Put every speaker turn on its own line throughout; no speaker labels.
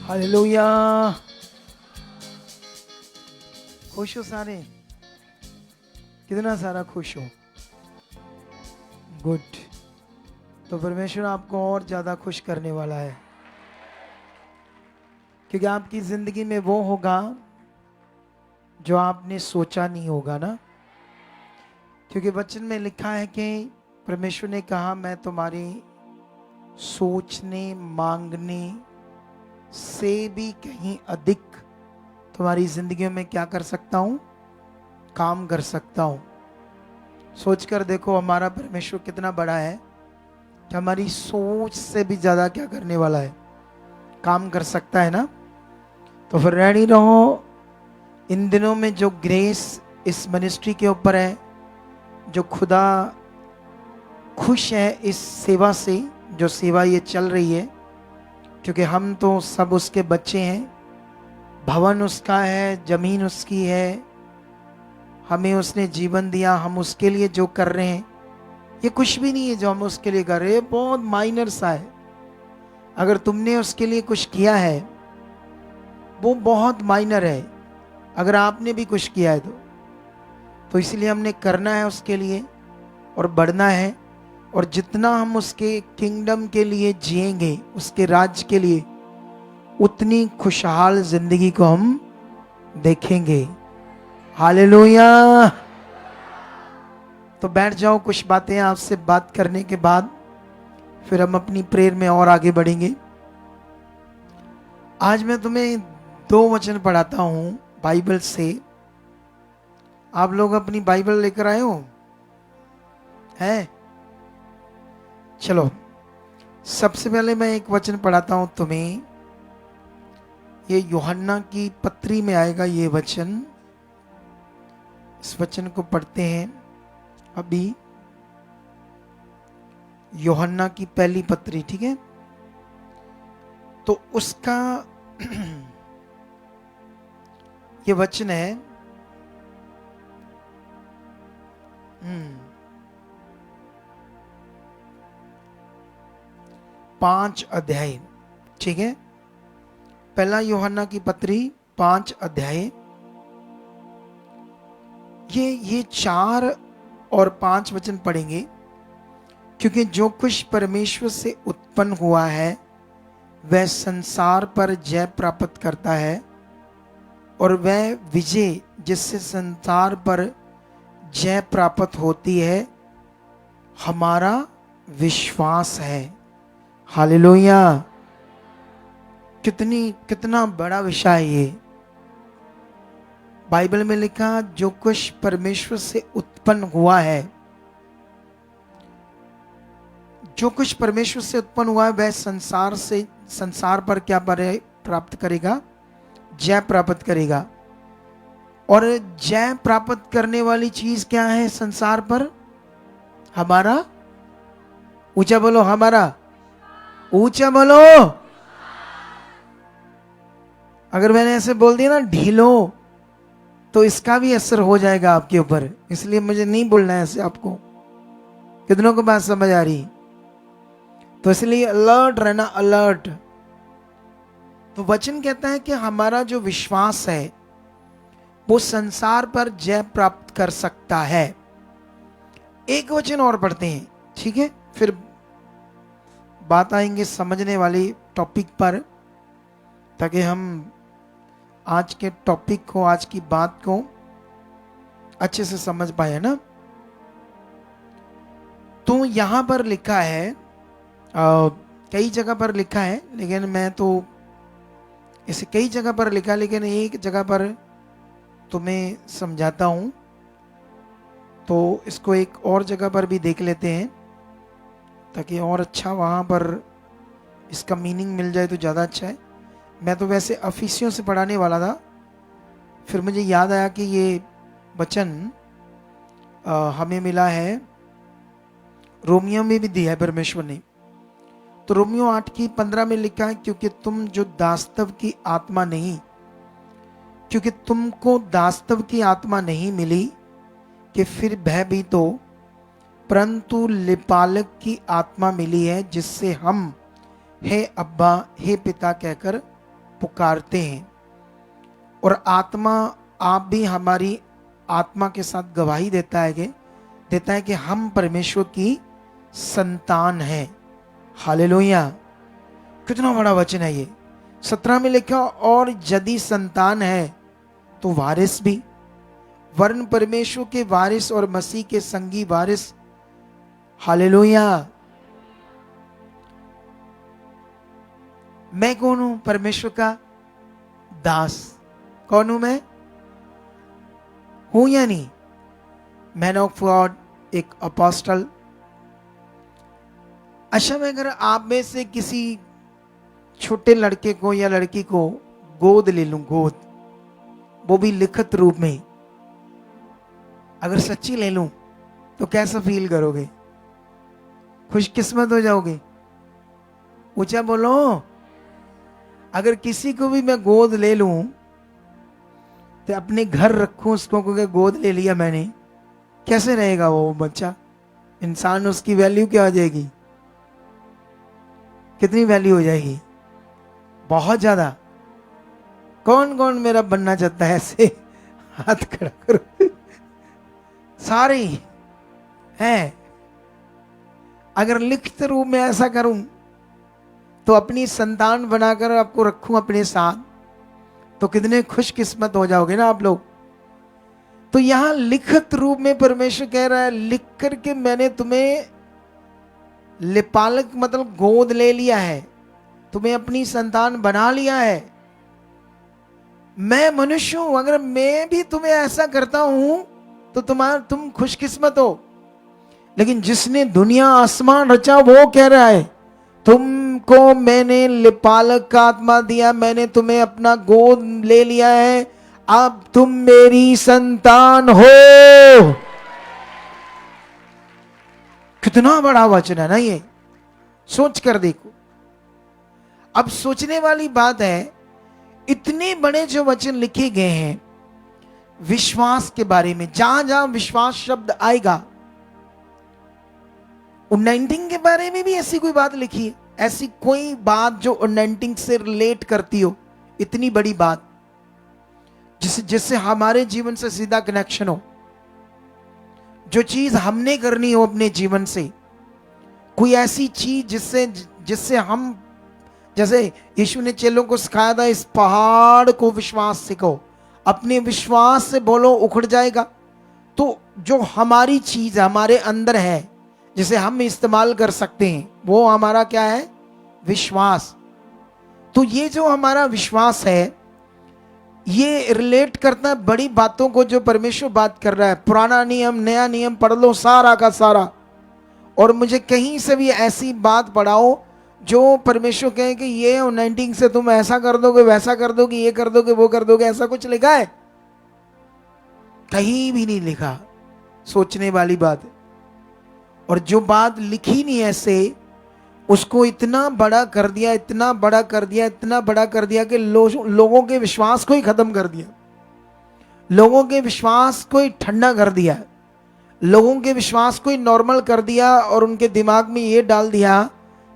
Hallelujah. खुश हो सारे? कितना सारा खुश हो? गुड। तो परमेश्वर आपको और ज्यादा खुश करने वाला है, क्योंकि आपकी जिंदगी में वो होगा जो आपने सोचा नहीं होगा ना। क्योंकि वचन में लिखा है कि परमेश्वर ने कहा, मैं तुम्हारी सोचने मांगने से भी कहीं अधिक तुम्हारी जिंदगी में क्या कर सकता हूं? काम कर सकता हूं। सोचकर देखो हमारा परमेश्वर कितना बड़ा है कि हमारी सोच से भी ज्यादा क्या करने वाला है? काम कर सकता है ना। तो फिर रेडी रहो। इन दिनों में जो ग्रेस इस मिनिस्ट्री के ऊपर है, जो खुदा खुश है इस सेवा से, जो सेवा ये चल रही है, क्योंकि हम तो सब उसके बच्चे हैं। भवन उसका है, जमीन उसकी है, हमें उसने जीवन दिया, हम उसके लिए जो कर रहे हैं ये कुछ भी नहीं है। जो हम उसके लिए कर रहे हैं बहुत माइनर सा है। अगर तुमने उसके लिए कुछ किया है वो बहुत माइनर है, अगर आपने भी कुछ किया है तो इसलिए हमने करना है उसके लिए और बढ़ना है। और जितना हम उसके किंगडम के लिए जिएंगे, उसके राज्य के लिए, उतनी खुशहाल जिंदगी को हम देखेंगे। हालेलुया। तो बैठ जाओ, कुछ बातें आपसे बात करने के बाद फिर हम अपनी प्रेयर में और आगे बढ़ेंगे। आज मैं तुम्हें 2 वचन पढ़ाता हूं बाइबल से। आप लोग अपनी बाइबल लेकर आए हो? है? चलो, सबसे पहले मैं एक वचन पढ़ाता हूं तुम्हें। ये यूहन्ना की पत्री में आएगा ये वचन। इस वचन को पढ़ते हैं अभी। यूहन्ना की पहली पत्री, ठीक है? तो उसका ये वचन है 5 अध्याय, ठीक है? पहला यूहन्ना की पत्री 5 अध्याय। ये 4 और 5 वचन पढ़ेंगे, क्योंकि जो कुछ परमेश्वर से उत्पन्न हुआ है वह संसार पर जय प्राप्त करता है, और वह विजय जिससे संसार पर जय प्राप्त होती है हमारा विश्वास है। हालेलुया। कितना बड़ा विषय है ये। बाइबल में लिखा, जो कुछ परमेश्वर से उत्पन्न हुआ है, जो कुछ परमेश्वर से उत्पन्न हुआ है वह संसार पर क्या प्राप्त करेगा? जय प्राप्त करेगा। और जय प्राप्त करने वाली चीज क्या है संसार पर? हमारा, ऊंचा बोलो, हमारा, ऊंचा बोलो। अगर मैंने ऐसे बोल दिया ना ढीलो, तो इसका भी असर हो जाएगा आपके ऊपर, इसलिए मुझे नहीं बोलना है ऐसे। आपको कितनों को बात समझ आ रही? तो इसलिए अलर्ट रहना, अलर्ट। तो वचन कहता है कि हमारा जो विश्वास है वो संसार पर जय प्राप्त कर सकता है। एक वचन और पढ़ते हैं, ठीक है? फिर बात आएंगे समझने वाली टॉपिक पर, ताकि हम आज के टॉपिक को, आज की बात को अच्छे से समझ पाए ना। तो यहां पर लिखा है, कई जगह पर लिखा है, लेकिन मैं तो इसे कई जगह पर लिखा, लेकिन एक जगह पर तुम्हें समझाता हूं। तो इसको एक और जगह पर भी देख लेते हैं, ताकि और अच्छा वहां पर इसका मीनिंग मिल जाए तो ज़्यादा अच्छा है। मैं तो वैसे अफिसियों से पढ़ाने वाला था, फिर मुझे याद आया कि ये वचन हमें मिला है, रोमियो में भी दिया है परमेश्वर ने। तो रोमियो 8:15 में लिखा है, क्योंकि तुमको दास्तव की आत्मा नहीं मिली कि फिर भयभीत हो, परंतु लिपालक की आत्मा मिली है, जिससे हम हे अब्बा, हे पिता कहकर पुकारते हैं, और आत्मा आप भी हमारी आत्मा के साथ गवाही देता है कि हम परमेश्वर की संतान हैं। हालेलुया, कितना बड़ा वचन है ये। 17 में लिखा, और यदि संतान है तो वारिस भी, वरन परमेश्वर के वारिस और मसीह के संगी वारिस। हालेलुया। मैं कौन हूं? परमेश्वर का दास। कौन हूं मैं? हूं या नहीं? मैन ऑफ गॉड, एक अपोस्टल। अच्छा, में अगर आप में से किसी छोटे लड़के को या लड़की को गोद ले लूं, गोद, वो भी लिखित रूप में, अगर सच्ची ले लूं तो कैसा फील करोगे? खुशकिस्मत हो जाओगे? ऊंचा बोलो। अगर किसी को भी मैं गोद ले लूं तो अपने घर रखूं उसको, क्योंकि गोद ले लिया मैंने, कैसे रहेगा वो बच्चा? इंसान, उसकी वैल्यू क्या हो जाएगी? कितनी वैल्यू हो जाएगी? बहुत ज्यादा। कौन कौन मेरा बनना चाहता है? ऐसे हाथ खड़ा करो। सारे हैं। अगर लिखित रूप में ऐसा करूं तो अपनी संतान बनाकर आपको रखूं अपने साथ, तो कितने खुशकिस्मत हो जाओगे ना आप लोग। तो यहां लिखित रूप में परमेश्वर कह रहा है, लिख करके मैंने तुम्हें लिपालक मतलब गोद ले लिया है, तुम्हें अपनी संतान बना लिया है। मैं मनुष्य हूं, अगर मैं भी तुम्हें ऐसा करता हूं तो तुम खुशकिस्मत हो। लेकिन जिसने दुनिया आसमान रचा वो कह रहा है, तुमको मैंने लिपालक का आत्मा दिया, मैंने तुम्हें अपना गोद ले लिया है, अब तुम मेरी संतान हो। कितना बड़ा वचन है ना ये, सोच कर देखो। अब सोचने वाली बात है, इतने बड़े जो वचन लिखे गए हैं विश्वास के बारे में, जहां जहां विश्वास शब्द आएगा, अनॉइंटिंग के बारे में भी ऐसी कोई बात लिखी है? ऐसी कोई बात जो अनॉइंटिंग से रिलेट करती हो, इतनी बड़ी बात जिससे हमारे जीवन से सीधा कनेक्शन हो, जो चीज हमने करनी हो अपने जीवन से, कोई ऐसी चीज जिससे हम, जैसे यीशु ने चेलों को सिखाया था, इस पहाड़ को विश्वास सिखाओ, अपने विश्वास से बोलो उखड़ जाएगा। तो जो हमारी चीज हमारे अंदर है जिसे हम इस्तेमाल कर सकते हैं, वो हमारा क्या है? विश्वास। तो ये जो हमारा विश्वास है, ये रिलेट करता है बड़ी बातों को जो परमेश्वर बात कर रहा है। पुराना नियम नया नियम पढ़ लो सारा का सारा, और मुझे कहीं से भी ऐसी बात पढ़ाओ जो परमेश्वर कहे कि ये 19 से तुम ऐसा कर दोगे, वैसा कर दोगे, ये कर दोगे, वो कर दोगे, ऐसा कुछ लिखा है? कहीं भी नहीं लिखा। सोचने वाली बात है। और जो बात लिखी नहीं ऐसे, उसको इतना बड़ा कर दिया, इतना बड़ा कर दिया, इतना बड़ा कर दिया कि लोगों के विश्वास को ही खत्म कर दिया, लोगों के विश्वास को ही ठंडा कर दिया, लोगों के विश्वास को ही नॉर्मल कर दिया, और उनके दिमाग में ये डाल दिया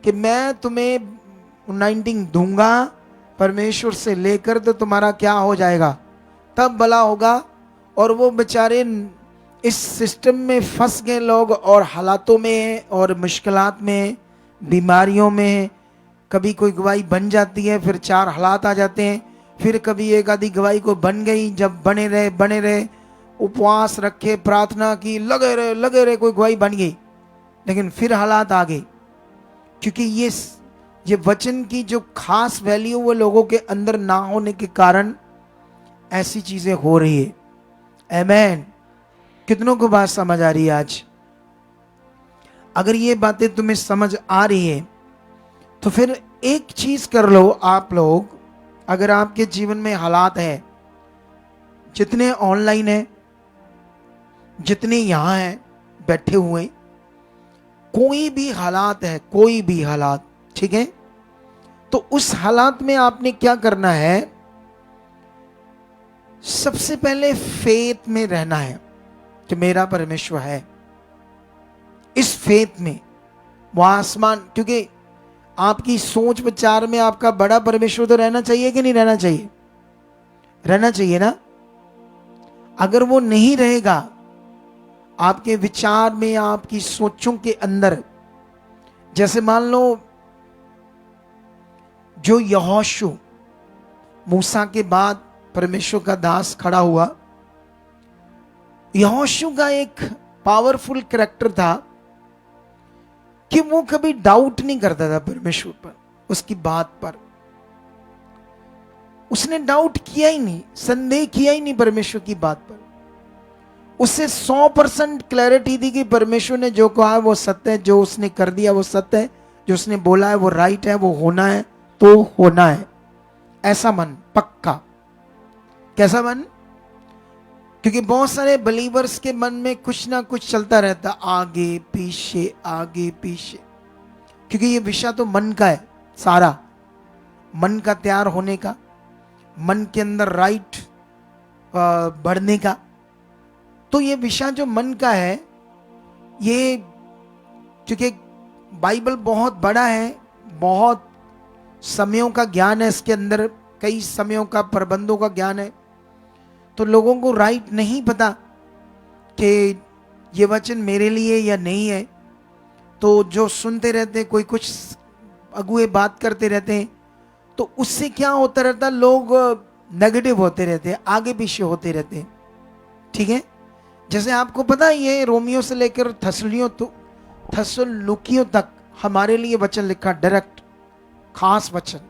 कि मैं तुम्हें 19 दूंगा परमेश्वर से लेकर, तो तुम्हारा क्या हो जाएगा, तब भला होगा। और वो बेचारे इस सिस्टम में फंस गए लोग, और हालातों में और मुश्किलात में, बीमारियों में। कभी कोई गवाही बन जाती है, फिर 4 हालात आ जाते हैं, फिर कभी एक आधी गवाही को बन गई, जब बने रहे, उपवास रखे, प्रार्थना की, लगे रहे, कोई गवाही बन गई, लेकिन फिर हालात आ गए। क्योंकि ये वचन की जो खास वैल्यू वो लोगों के अंदर ना होने के कारण ऐसी चीजें हो रही है। आमेन। कितनों को बात समझ आ रही है आज? अगर ये बातें तुम्हें समझ आ रही है तो फिर एक चीज कर लो आप लोग। अगर आपके जीवन में हालात है, जितने ऑनलाइन है, जितने यहां हैं बैठे हुए, कोई भी हालात है, कोई भी हालात, ठीक है, तो उस हालात में आपने क्या करना है? सबसे पहले फेथ में रहना है कि मेरा परमेश्वर है। इस फेथ में वो आसमान, क्योंकि आपकी सोच विचार में आपका बड़ा परमेश्वर तो रहना चाहिए कि नहीं रहना चाहिए? रहना चाहिए ना। अगर वो नहीं रहेगा आपके विचार में, आपकी सोचों के अंदर, जैसे मान लो जो यहोशू, मूसा के बाद परमेश्वर का दास खड़ा हुआ, यहोशू का एक पावरफुल कैरेक्टर था कि वो कभी डाउट नहीं करता था परमेश्वर पर, उसकी बात पर। उसने डाउट किया ही नहीं, संदेह किया ही नहीं परमेश्वर की बात पर। उसे 100% क्लैरिटी थी कि परमेश्वर ने जो कहा है वो सत्य है, जो उसने कर दिया वो सत्य है, जो उसने बोला है वो राइट है, वो होना है तो होना है। ऐसा मन पक्का। कैसा मन? क्योंकि बहुत सारे बिलीवर्स के मन में कुछ ना कुछ चलता रहता, आगे पीछे आगे पीछे, क्योंकि ये विषय तो मन का है सारा, मन का तैयार होने का, मन के अंदर राइट बढ़ने का। तो ये विषय जो मन का है, ये क्योंकि बाइबल बहुत बड़ा है, बहुत समयों का ज्ञान है इसके अंदर, कई समयों का, प्रबंधों का ज्ञान है, तो लोगों को राइट नहीं पता कि ये वचन मेरे लिए या नहीं है। तो जो सुनते रहते हैं, कोई कुछ अगुए बात करते रहते हैं, तो उससे क्या होता रहता, लोग नेगेटिव होते रहते हैं, आगे पीछे होते रहते हैं। ठीक है, जैसे आपको पता है ये रोमियो से लेकर थस्सलुकियों तक हमारे लिए वचन लिखा, डायरेक्ट खास वचन।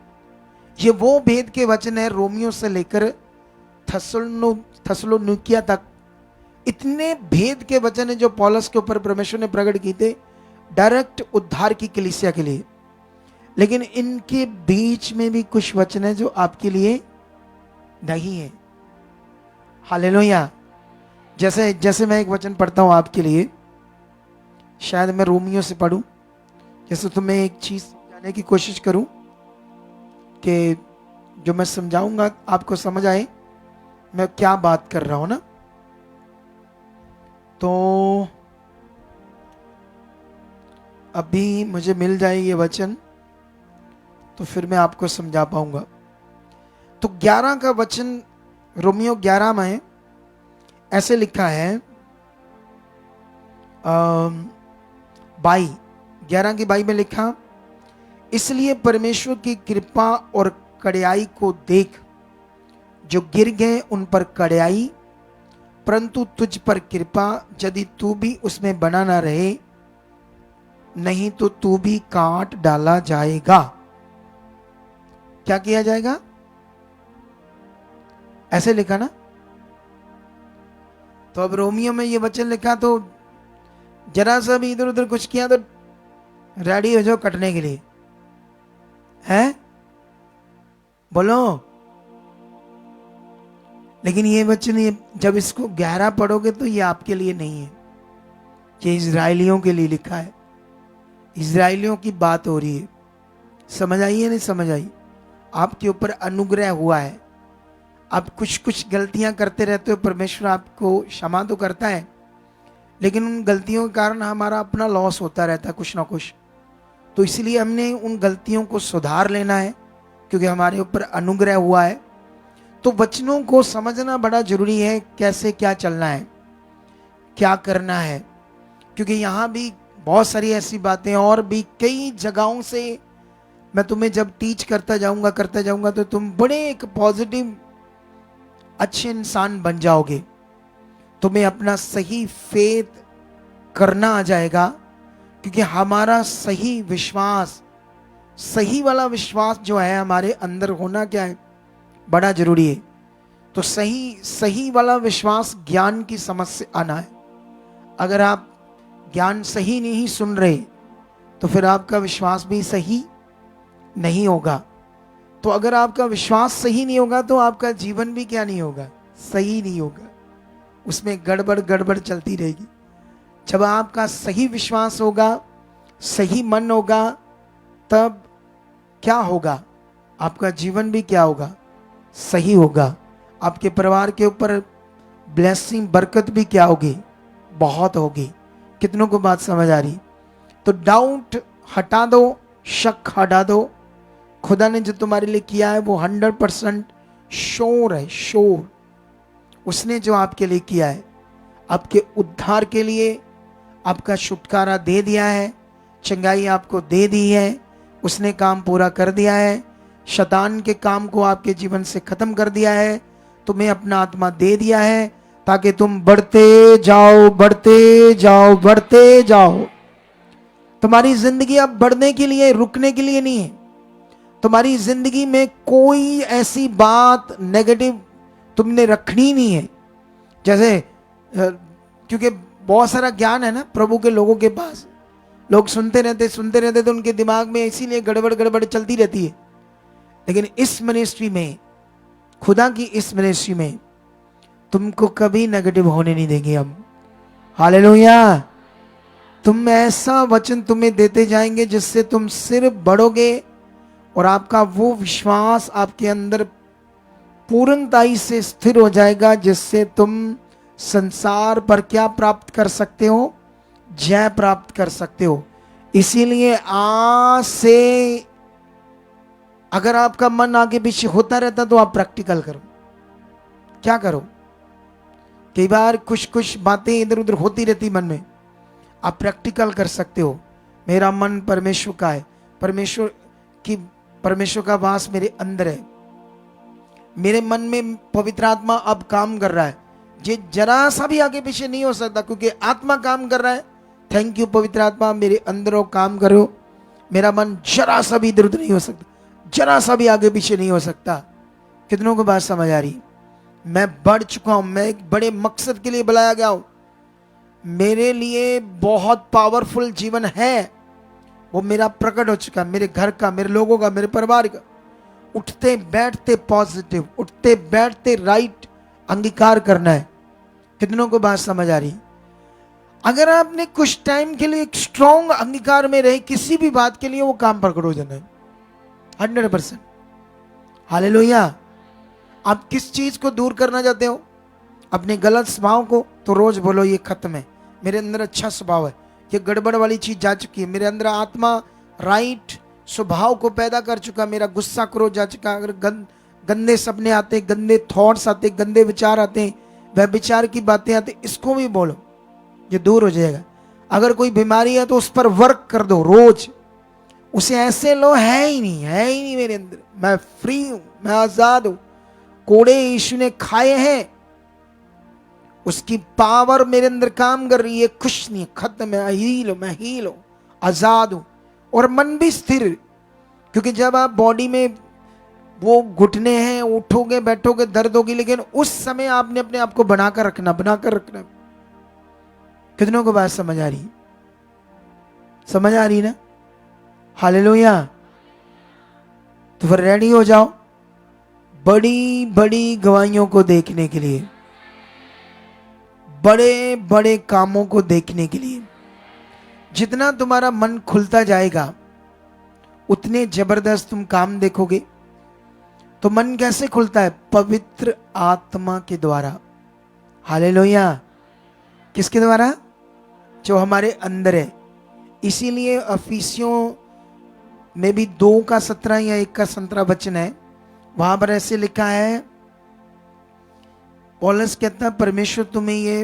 ये वो भेद के वचन है, रोमियो से लेकर थस्सलुकिया तक इतने भेद के वचन है जो पौलुस के ऊपर परमेश्वर ने प्रकट किए थे, डायरेक्ट उद्धार की कलीसिया के लिए। लेकिन इनके बीच में भी कुछ वचन है जो आपके लिए नहीं है। हालेलुया। जैसे मैं एक वचन पढ़ता हूं आपके लिए, शायद मैं रोमियो से पढ़ूं, जैसे तुम्हें एक चीज समझाने की कोशिश करूं कि जो मैं समझाऊंगा आपको समझ आए मैं क्या बात कर रहा हूं ना। तो अभी मुझे मिल जाए ये वचन तो फिर मैं आपको समझा पाऊंगा। तो 11 का वचन रोमियो 11 में ऐसे लिखा है, 11 की 22 में लिखा, इसलिए परमेश्वर की कृपा और कड़ियाई को देख, जो गिर गए उन पर कड़ियाई, परंतु तुझ पर कृपा, यदि तू भी उसमें बना ना रहे, नहीं तो तू भी काट डाला जाएगा। क्या किया जाएगा? ऐसे लिखा ना। तो अब रोमियो में ये वचन लिखा, तो जरा सा भी इधर उधर कुछ किया तो रेडी हो जाओ कटने के लिए, है? बोलो। लेकिन ये वचन जब इसको गहरा पढ़ोगे तो ये आपके लिए नहीं है, ये इजराइलियों के लिए लिखा है। इजराइलियों की बात हो रही है। समझ आई है? नहीं समझ आई? आपके ऊपर अनुग्रह हुआ है, आप कुछ कुछ गलतियां करते रहते हो, परमेश्वर आपको क्षमा तो करता है, लेकिन उन गलतियों के कारण हमारा अपना लॉस होता रहता है कुछ ना कुछ। तो इसलिए हमने उन गलतियों को सुधार लेना है, क्योंकि हमारे ऊपर अनुग्रह हुआ है। तो वचनों को समझना बड़ा जरूरी है, कैसे क्या चलना है, क्या करना है, क्योंकि यहाँ भी बहुत सारी ऐसी बातें और भी कई जगहों से मैं तुम्हें जब टीच करता जाऊंगा तो तुम बड़े एक पॉजिटिव अच्छे इंसान बन जाओगे। तुम्हें अपना सही फेथ करना आ जाएगा, क्योंकि हमारा सही विश्वास, सही वाला विश्वास जो है हमारे अंदर होना क्या है, बड़ा जरूरी है। तो सही वाला विश्वास ज्ञान की समझ से आना है। अगर आप ज्ञान सही नहीं सुन रहे तो फिर आपका विश्वास भी सही नहीं होगा। तो अगर आपका विश्वास सही नहीं होगा तो आपका जीवन भी क्या नहीं होगा, सही नहीं होगा, उसमें गड़बड़ चलती रहेगी। जब आपका सही विश्वास होगा, सही मन होगा, तब क्या होगा, आपका जीवन भी क्या होगा, सही होगा। आपके परिवार के ऊपर ब्लेसिंग, बरकत भी क्या होगी, बहुत होगी। कितनों को बात समझ आ रही? तो डाउट हटा दो, शक हटा दो। खुदा ने जो तुम्हारे लिए किया है वो 100% श्योर है, श्योर। उसने जो आपके लिए किया है, आपके उद्धार के लिए आपका छुटकारा दे दिया है, चंगाई आपको दे दी है, उसने काम पूरा कर दिया है, शैतान के काम को आपके जीवन से खत्म कर दिया है, तुम्हें अपना आत्मा दे दिया है ताकि तुम बढ़ते जाओ, बढ़ते जाओ, बढ़ते जाओ। तुम्हारी जिंदगी अब बढ़ने के लिए, रुकने के लिए नहीं है। तुम्हारी जिंदगी में कोई ऐसी बात नेगेटिव तुमने रखनी नहीं है। जैसे क्योंकि बहुत सारा ज्ञान है ना प्रभु के लोगों के पास, लोग सुनते रहते तो उनके दिमाग में इसीलिए गड़बड़ गड़बड़ चलती रहती है। लेकिन इस मिनिस्ट्री में, खुदा की इस मिनिस्ट्री में तुमको कभी नेगेटिव होने नहीं देंगे हम। हालेलुया। तुम ऐसा वचन तुम्हें देते जाएंगे जिससे तुम सिर्फ बढ़ोगे और आपका वो विश्वास आपके अंदर पूर्णताई से स्थिर हो जाएगा, जिससे तुम संसार पर क्या प्राप्त कर सकते हो? जय प्राप्त कर सकते हो। इसीलिए आज से अगर आपका मन आगे पीछे होता रहता तो आप प्रैक्टिकल करो। क्या करो? कई बार कुछ बातें इधर उधर होती रहती मन में, आप प्रैक्टिकल कर सकते हो। मेरा मन परमेश्वर का है, परमेश्वर का वास मेरे अंदर है, मेरे मन में पवित्र आत्मा अब काम कर रहा है। ये जरा सा भी आगे पीछे नहीं हो सकता क्योंकि आत्मा काम कर रहा है। थैंक यू पवित्र आत्मा, मेरे अंदर हो, काम करो। मेरा मन जरा सा भी इधर उधर नहीं हो सकता, जरा सा भी आगे पीछे नहीं हो सकता। कितनों को बात समझ आ रही? मैं बढ़ चुका हूं, मैं एक बड़े मकसद के लिए बुलाया गया हूं। मेरे लिए बहुत पावरफुल जीवन है, वो मेरा प्रकट हो चुका है, मेरे घर का, मेरे लोगों का, मेरे परिवार का। उठते बैठते पॉजिटिव, उठते बैठते राइट अंगीकार करना है। कितनों को बात समझ आ रही? अगर आपने कुछ टाइम के लिए एक स्ट्रॉन्ग अंगीकार में रहे किसी भी बात के लिए, वो काम प्रकट हो जाना है 100%। हालेलुया। आप किस चीज को दूर करना चाहते हो? अपने गलत स्वभाव को, तो रोज बोलो ये खत्म है, मेरे अंदर अच्छा स्वभाव है, ये गड़बड़ वाली चीज जा चुकी है, मेरे अंदर आत्मा राइट स्वभाव को पैदा कर चुका, मेरा गुस्सा क्रोध जा चुका। अगर गंदे सपने आते, गंदे थॉट्स आते, गंदे विचार आते, वह विचार की बातें आती, इसको भी बोलो, ये दूर हो जाएगा। अगर कोई बीमारी है तो उस पर वर्क कर दो रोज, उसे ऐसे लो है ही नहीं मेरे अंदर, मैं फ्री हूं, मैं आजाद हूं, कोड़े यीशु ने खाए हैं, उसकी पावर मेरे अंदर काम कर रही है, कुछ नहीं, खत्म है, मैं हील हूं, आजाद हूं। और मन भी स्थिर, क्योंकि जब आप बॉडी में वो घुटने हैं, उठोगे बैठोगे दर्द होगी, लेकिन उस समय आपने अपने आप को बनाकर रखना। कितनों को बात समझ आ रही? समझ आ रही ना? हालेलुया। तो फिर रेडी हो जाओ बड़ी बड़ी गवाहियों को देखने के लिए, बड़े बड़े कामों को देखने के लिए। जितना तुम्हारा मन खुलता जाएगा उतने जबरदस्त तुम काम देखोगे। तो मन कैसे खुलता है? पवित्र आत्मा के द्वारा। हालेलुया। किसके द्वारा? जो हमारे अंदर है। इसीलिए अफिसियों में भी 2:17 या 1:17 वचन है, वहां पर ऐसे लिखा है, पौलुस कहता है परमेश्वर तुम्हें ये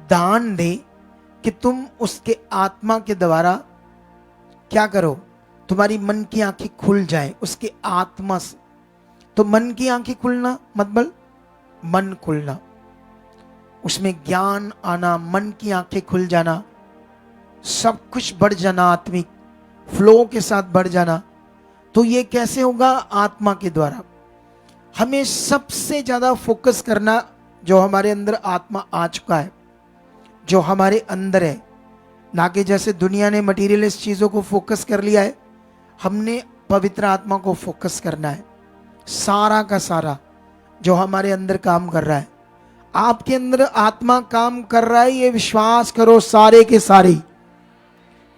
दान दे कि तुम उसके आत्मा के द्वारा क्या करो? तुम्हारी मन की आंखें खुल जाए उसके आत्मा से। तो मन की आंखें खुलना मतलब मन खुलना, उसमें ज्ञान आना, मन की आंखें खुल जाना, सब कुछ बढ़ जाना, आत्मिक फ्लो के साथ बढ़ जाना। तो ये कैसे होगा? आत्मा के द्वारा। हमें सबसे ज्यादा फोकस करना जो हमारे अंदर आत्मा आ चुका है, जो हमारे अंदर है, ना कि जैसे दुनिया ने मटीरियलिस्ट चीजों को फोकस कर लिया है। हमने पवित्र आत्मा को फोकस करना है, सारा का सारा जो हमारे अंदर काम कर रहा है। आपके अंदर आत्मा काम कर रहा है, ये विश्वास करो। सारे के सारे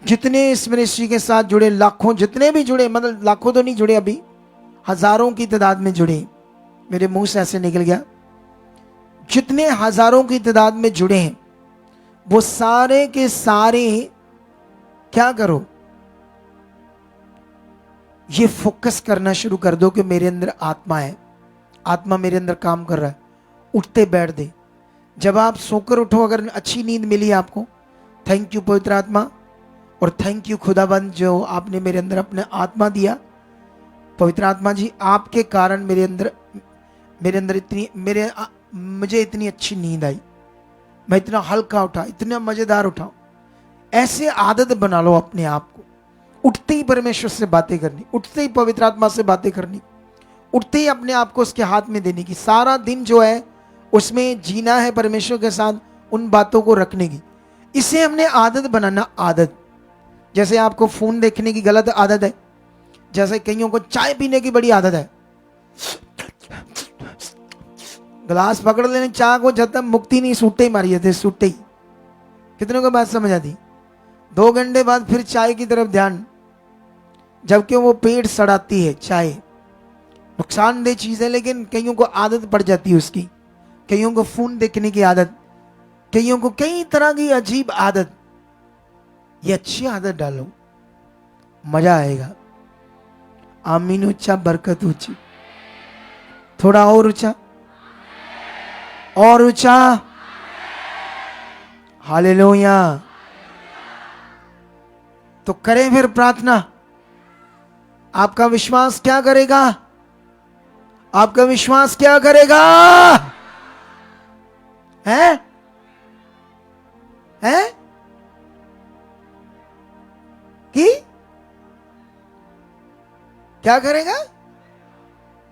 जितने इस मिनिस्ट्री के साथ जुड़े, लाखों, जितने भी जुड़े, मतलब लाखों तो नहीं जुड़े, अभी हजारों की तादाद में जुड़े, मेरे मुंह से ऐसे निकल गया, जितने हजारों की तादाद में जुड़े हैं, वो सारे के सारे क्या करो? ये फोकस करना शुरू कर दो कि मेरे अंदर आत्मा है, आत्मा मेरे अंदर काम कर रहा है। उठते बैठ दे। जब आप सोकर उठो, अगर अच्छी नींद मिली आपको, थैंक यू पवित्र आत्मा, और थैंक यू खुदाबंद जो आपने मेरे अंदर अपने आत्मा दिया। पवित्र आत्मा जी, आपके कारण मेरे अंदर इतनी मुझे इतनी अच्छी नींद आई, मैं इतना हल्का उठा, इतना मजेदार उठा। ऐसे आदत बना लो अपने आप को। उठते ही परमेश्वर से बातें करनी, उठते ही पवित्र आत्मा से बातें करनी, उठते ही अपने आप को उसके हाथ में देने की। सारा दिन जो है उसमें जीना है परमेश्वर के साथ, उन बातों को रखने की। इसे हमने आदत बनाना। आदत जैसे आपको फोन देखने की गलत आदत है, जैसे कईयों को चाय पीने की बड़ी आदत है, गिलास पकड़ लेने चाय को, जब तक मुक्ति नहीं, सूटे ही मारिए थे, सूटे ही। कितनों को बात समझ आती? 2 घंटे बाद फिर चाय की तरफ ध्यान, जबकि वो पेट सड़ाती है। चाय नुकसानदेह चीज है, लेकिन कईयों को आदत पड़ जाती है उसकी। कईयों को फोन देखने की आदत, कईयों को कई तरह की अजीब आदत। ये अच्छी आदत डालो, मजा आएगा। आमीन ऊंचा, बरकत ऊंची। थोड़ा और ऊंचा, और ऊंचा। हालेलुया। तो करें फिर प्रार्थना। आपका विश्वास क्या करेगा? आपका विश्वास क्या करेगा? है? है? कि क्या करेगा?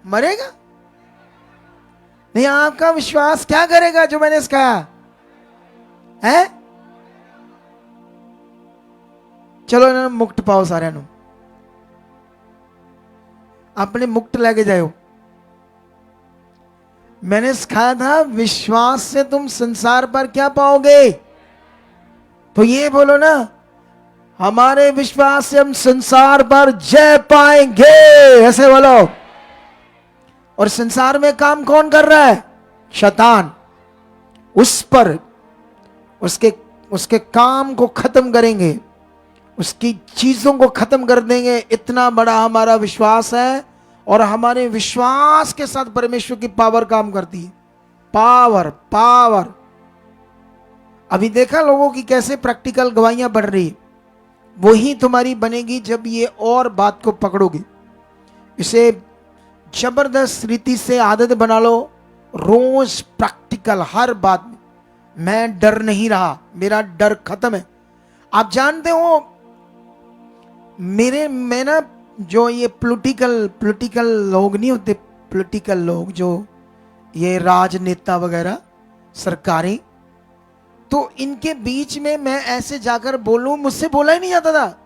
मरेगा? नहीं, आपका विश्वास क्या करेगा जो मैंने सिखाया है? चलो ना, मुक्त पाओ सारे नु, अपने मुक्त लेके जाओ। मैंने सिखाया था विश्वास से तुम संसार पर क्या पाओगे? तो ये बोलो ना, हमारे विश्वास से हम संसार पर जय पाएंगे। ऐसे बोलो। और संसार में काम कौन कर रहा है? शैतान। उस पर उसके काम को खत्म करेंगे, उसकी चीजों को खत्म कर देंगे। इतना बड़ा हमारा विश्वास है, और हमारे विश्वास के साथ परमेश्वर की पावर काम करती है। Power, power. अभी देखा लोगों की कैसे प्रैक्टिकल गवाहियां बढ़ रही है। वही तुम्हारी बनेगी जब ये और बात को पकड़ोगे। इसे जबरदस्त रीति से आदत बना लो। रोज प्रैक्टिकल, हर बात में मैं डर नहीं रहा, मेरा डर खत्म है। आप जानते हो, मैं ना, जो ये पॉलिटिकल लोग नहीं होते, पॉलिटिकल लोग जो ये राजनेता वगैरह, सरकारें, तो इनके बीच में मैं ऐसे जाकर बोलूं, मुझसे बोला ही नहीं जाता था।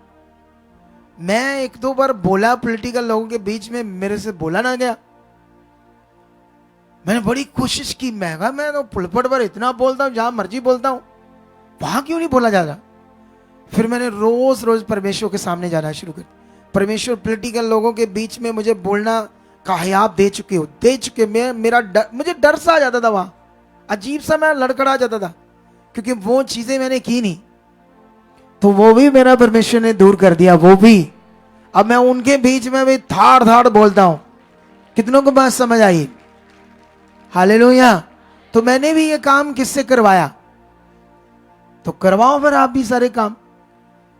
मैं 1-2 बार बोला पॉलिटिकल लोगों के बीच में, मेरे से बोला ना गया। मैंने बड़ी कोशिश की, मैं तो पुलपट पर इतना बोलता हूं, जहां मर्जी बोलता हूं, वहां क्यों नहीं बोला जा रहा? फिर मैंने रोज रोज परमेश्वर के सामने जाना शुरू कर। परमेश्वर, पॉलिटिकल लोगों के बीच में मुझे बोलना का हयात दे चुके हो, दे चुके। मुझे डर सा आ जाता था, वहां अजीब सा मैं लड़खड़ा जाता था, क्योंकि वो चीजें मैंने की नहीं। तो वो भी मेरा परमेश्वर ने दूर कर दिया, वो भी। अब मैं उनके बीच में भी थाड़ थाड़ बोलता हूं। कितनों को बात समझ आई? हालेलुया। तो मैंने भी ये काम किससे करवाया? तो करवाओ फिर आप भी सारे काम।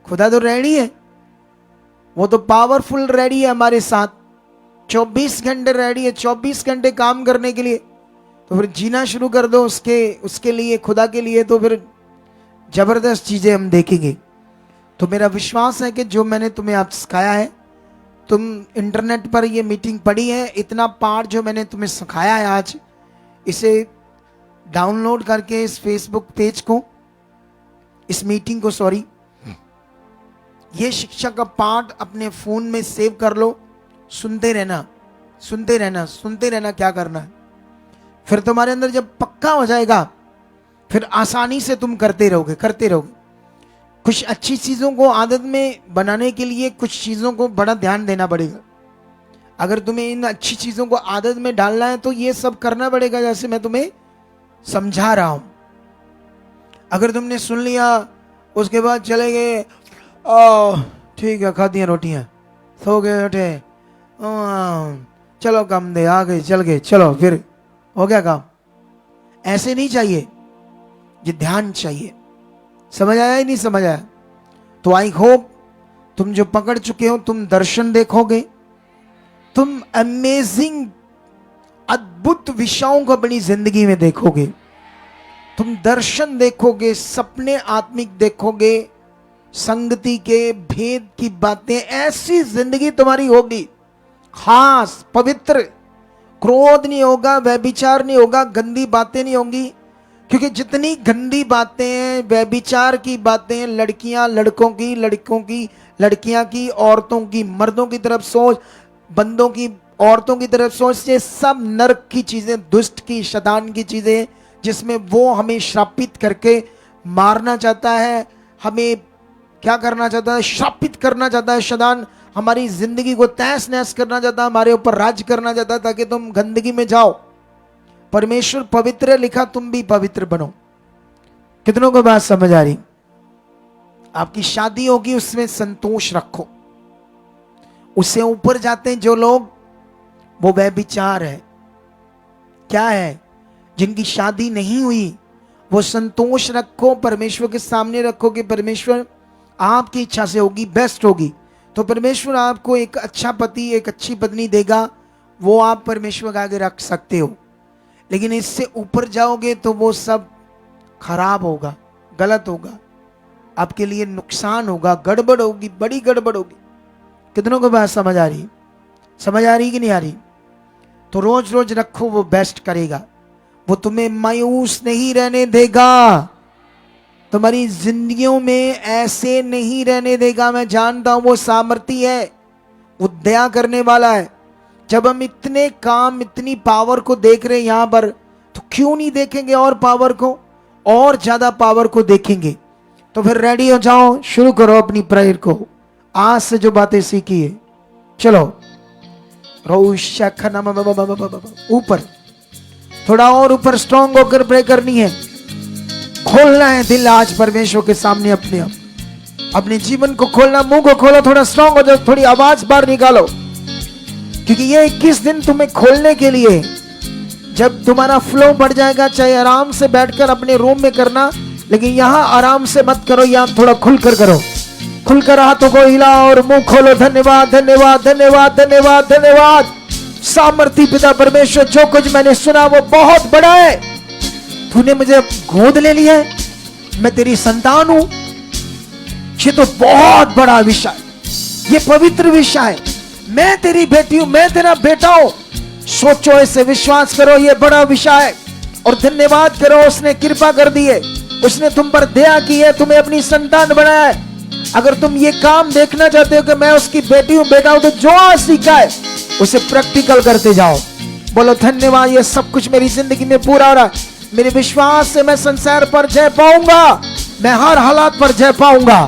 खुदा तो रेडी है, वो तो पावरफुल रेडी है हमारे साथ, 24 घंटे रेडी है, 24 घंटे काम करने के लिए। तो फिर जीना शुरू कर दो उसके लिए, खुदा के लिए। तो फिर जबरदस्त चीजें हम देखेंगे। तो मेरा विश्वास है कि जो मैंने तुम्हें आज सिखाया है, तुम इंटरनेट पर ये मीटिंग पढ़ी है, इतना पाठ जो मैंने तुम्हें सिखाया है आज, इसे डाउनलोड करके इस फेसबुक पेज को, इस मीटिंग को, सॉरी, ये शिक्षा का पाठ अपने फोन में सेव कर लो। सुनते रहना, सुनते रहना, सुनते रहना। क्या करना है फिर तुम्हारे अंदर जब पक्का हो जाएगा, फिर आसानी से तुम करते रहोगे, करते रहोगे। कुछ अच्छी चीजों को आदत में बनाने के लिए कुछ चीजों को बड़ा ध्यान देना पड़ेगा। अगर तुम्हें इन अच्छी चीजों को आदत में डालना है तो ये सब करना पड़ेगा, जैसे मैं तुम्हें समझा रहा हूं। अगर तुमने सुन लिया, उसके बाद चले गए, ठीक है, खा दिया रोटियां, सो गए उठे, चलो काम दे, आ गए, चल गए, चलो फिर हो गया काम। ऐसे नहीं चाहिए, ये ध्यान चाहिए। समझ आया ही नहीं समझ आया? तो आई होप तुम जो पकड़ चुके हो, तुम दर्शन देखोगे, तुम अमेजिंग अद्भुत विषयों को अपनी जिंदगी में देखोगे। तुम दर्शन देखोगे, सपने आत्मिक देखोगे, संगति के भेद की बातें, ऐसी जिंदगी तुम्हारी होगी खास, पवित्र। क्रोध नहीं होगा, व्यभिचार नहीं होगा, गंदी बातें नहीं होंगी। क्योंकि जितनी गंदी बातें, व्यभिचार की बातें, लड़कियां लड़कों की, लड़कों की लड़कियां की, औरतों की मर्दों की तरफ सोच, बंदों की औरतों की तरफ सोच, ये सब नरक की चीजें, दुष्ट की, शैतान की चीजें, जिसमें वो हमें श्रापित करके मारना चाहता है, हमें क्या करना चाहता है, श्रापित करना चाहता है। शैतान हमारी जिंदगी को तहस नहस करना चाहता है, हमारे ऊपर राज करना चाहता है, ताकि तुम गंदगी में जाओ। परमेश्वर पवित्र लिखा, तुम भी पवित्र बनो। कितनों को बात समझ आ रही? आपकी शादी होगी, उसमें संतोष रखो। उससे ऊपर जाते हैं जो लोग, वो व्यभिचार है। क्या है? जिनकी शादी नहीं हुई, वो संतोष रखो, परमेश्वर के सामने रखो कि परमेश्वर आपकी इच्छा से होगी, बेस्ट होगी, तो परमेश्वर आपको एक अच्छा पति, एक अच्छी पत्नी देगा, वो आप परमेश्वर के आगे रख सकते हो। लेकिन इससे ऊपर जाओगे तो वो सब खराब होगा, गलत होगा, आपके लिए नुकसान होगा, गड़बड़ होगी, बड़ी गड़बड़ होगी। कितनों को बात समझ आ रही? समझ आ रही कि नहीं आ रही? तो रोज रोज रखो, वो बेस्ट करेगा। वो तुम्हें मायूस नहीं रहने देगा, तुम्हारी जिंदगियों में ऐसे नहीं रहने देगा। मैं जानता हूं वो सामर्थी है, वो दया करने वाला है। जब हम इतने काम, इतनी पावर को देख रहे हैं यहां पर, तो क्यों नहीं देखेंगे और पावर को, और ज्यादा पावर को देखेंगे। तो फिर रेडी हो जाओ, शुरू करो अपनी प्रेयर को। आज से जो बातें सीखी है, चलो ऊपर, थोड़ा और ऊपर स्ट्रॉन्ग होकर प्रे करनी है। खोलना है दिल आज परमेश्वर के सामने, अपने आप अपने जीवन को खोलना, मुंह को खोलो, थोड़ा स्ट्रॉन्ग हो जाओ, थोड़ी आवाज बाहर निकालो। क्योंकि ये 21 दिन तुम्हें खोलने के लिए, जब तुम्हारा फ्लो बढ़ जाएगा, चाहे आराम से बैठकर अपने रूम में करना, लेकिन यहां आराम से मत करो, यहां थोड़ा खुलकर करो। खुलकर हाथों को हिलाओ और मुंह खोलो। धन्यवाद, धन्यवाद, धन्यवाद, धन्यवाद, धन्यवाद। सामर्थी पिता परमेश्वर, जो कुछ मैंने सुना वो बहुत बड़ा है। तूने मुझे गोद ले लिया है, मैं तेरी संतान हूं। ये तो बहुत बड़ा विषय, ये पवित्र विषय है। मैं तेरी बेटी हूं, मैं तेरा बेटा हूं। सोचो, इसे विश्वास करो, ये बड़ा विषय है। और धन्यवाद करो, उसने कृपा कर दी है, उसने तुम पर दया की है, तुम्हें अपनी संतान बनाया है। अगर तुम ये काम देखना चाहते हो कि मैं उसकी बेटी हूं, बेटा हूं, तो जो आज सीखा है उसे प्रैक्टिकल करते जाओ। बोलो धन्यवाद, ये सब कुछ मेरी जिंदगी में पूरा हो रहा है। मेरे विश्वास से मैं संसार पर जय पाऊंगा, मैं हर हालात पर जय पाऊंगा,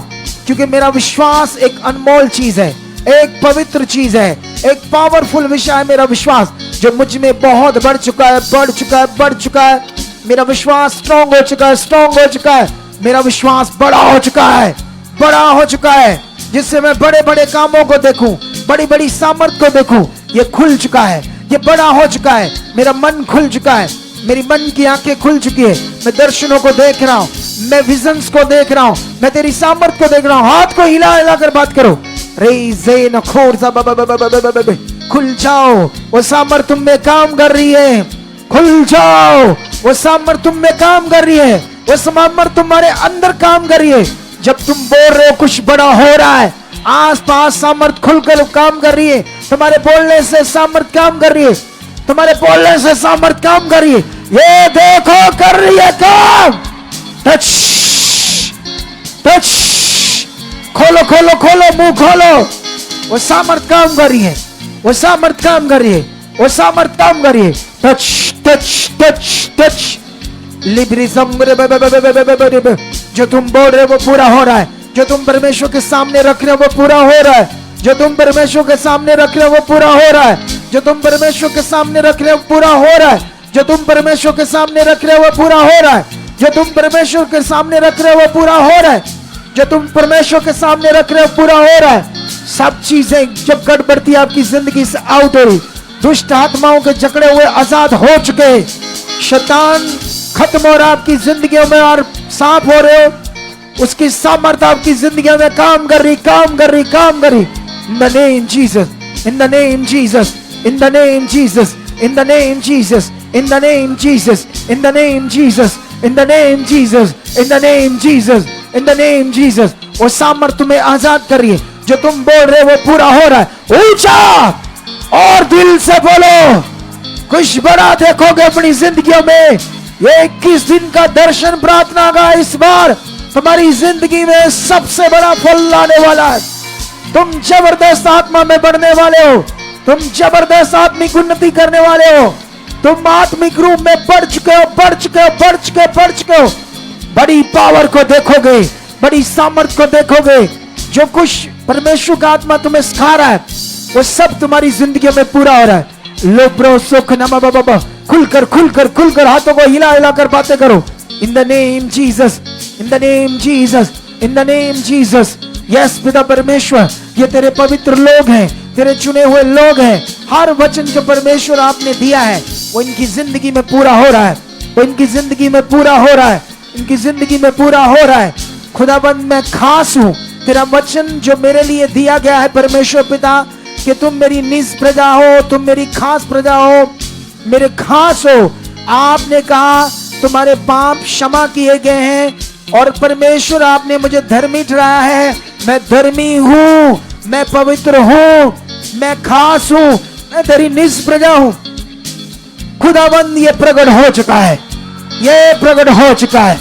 क्योंकि मेरा विश्वास एक अनमोल चीज है, एक पवित्र चीज है, एक पावरफुल विषय है। मेरा विश्वास जो मुझ में बहुत बढ़ चुका है, बढ़ चुका है, बढ़ चुका है। मेरा विश्वास स्ट्रॉन्ग हो चुका है, स्ट्रॉन्ग हो चुका है। मेरा विश्वास बड़ा हो चुका है, बड़ा हो चुका है, जिससे मैं बड़े बड़े कामों को देखूं, बड़ी बड़ी सामर्थ को देखूं। ये खुल चुका है, ये बड़ा हो चुका है। मेरा मन खुल चुका है, मेरी मन की आंखें खुल चुकी है। मैं दर्शनों को देख रहा हूं, मैं विजन्स को देख रहा हूं, मैं तेरी सामर्थ को देख रहा हूं। हाथ को हिला हिला कर बात करो। खुल जाओ, वो सामर्थ तुम में काम कर रही है। खुल जाओ, वो सामर्थ तुम में काम कर रही है, वो सामर्थ तुम्हारे अंदर काम कर रही है। जब तुम बोल रहे हो कुछ बड़ा हो रहा है, आसपास सामर्थ खुलकर काम कर रही है। तुम्हारे बोलने से सामर्थ काम कर रही है, तुम्हारे बोलने से सामर्थ काम कर रही है। ये देखो कर रही है काम। टच टच, खोलो खोलो खोलो, मुंह खोलो। वो सामर्थ काम कर रही है, वो सामर्थ काम कर रही है, वो सामर्थ काम कर रही है। Touch touch touch touch. जो तुम बोल रहे हो वो पूरा हो रहा है, जो तुम परमेश्वर के सामने रख रहे हो वो पूरा हो रहा है, जो तुम परमेश्वर के सामने रख रहे हो वो पूरा हो रहा है, जो तुम परमेश्वर के सामने रख रहे हो पूरा हो रहा है, जो तुम परमेश्वर के सामने रख रहे हो वो पूरा हो रहा है, जो तुम परमेश्वर के सामने रख रहे हो वो पूरा हो रहा है। जो तुम परमेश्वर के सामने रख रहे हो पूरा हो रहा है। सब चीजें जब गड़बड़ती आपकी जिंदगी से आउट हो रही, दुष्ट आत्माओं के जकड़े हुए आजाद हो चुके, शैतान खत्म हो रहा आपकी जिंदगियों में और साफ हो रहे हो, उसकी सामर्थ्य आपकी जिंदगी में काम कर रही। In the name Jesus, in the name Jesus, in the name Jesus, in the name Jesus, in the name Jesus, in the name Jesus, in the name Jesus, in the name Jesus, in the name Jesus। वो सामर्थ्य तुम्हें आजाद कर रही है, जो तुम बोल रहे हो वो पूरा हो रहा है। ऊंचा और दिल से बोलो, कुछ बड़ा देखोगे अपनी जिंदगियों में। ये 21 दिन का दर्शन प्रार्थना का इस बार तुम्हारी जिंदगी में सबसे बड़ा फल लाने वाला है। तुम जबरदस्त आत्मा में बढ़ने वाले हो, तुम जबरदस्त आत्मिक उन्नति करने वाले हो, तुम आत्मिक रूप में बढ़ चुके हो। बड़ी पावर को देखोगे, बड़ी सामर्थ को देखोगे। जो कुछ परमेश्वर का आत्मा तुम्हें सिखा रहा है वो सब तुम्हारी जिंदगी में पूरा हो रहा है। लो ब्रो सुख नमा बाबा, खुलकर हाथों को हिला कर बातें करो। In the name Jesus, in the name Jesus, in the name Jesus. Yes पिता परमेश्वर, ये तेरे पवित्र लोग हैं, तेरे चुने हुए लोग हैं। हर वचन जो परमेश्वर आपने दिया है वो इनकी जिंदगी में पूरा हो रहा है, वो इनकी जिंदगी में पूरा हो रहा है, इनकी जिंदगी में पूरा हो रहा है। खुदाबंद मैं खास हूं, तेरा वचन जो मेरे लिए दिया गया है परमेश्वर पिता, कि तुम मेरी निज प्रजा हो, तुम मेरी खास प्रजा हो, मेरे खास हो। आपने कहा तुम्हारे पाप क्षमा किए गए हैं, और परमेश्वर आपने मुझे धर्मी ठहराया है। मैं धर्मी हूं, मैं पवित्र हूं, मैं खास हूं, मैं तेरी निज प्रजा हूं। खुदाबंद ये प्रकट हो चुका है, ये प्रकट हो चुका है,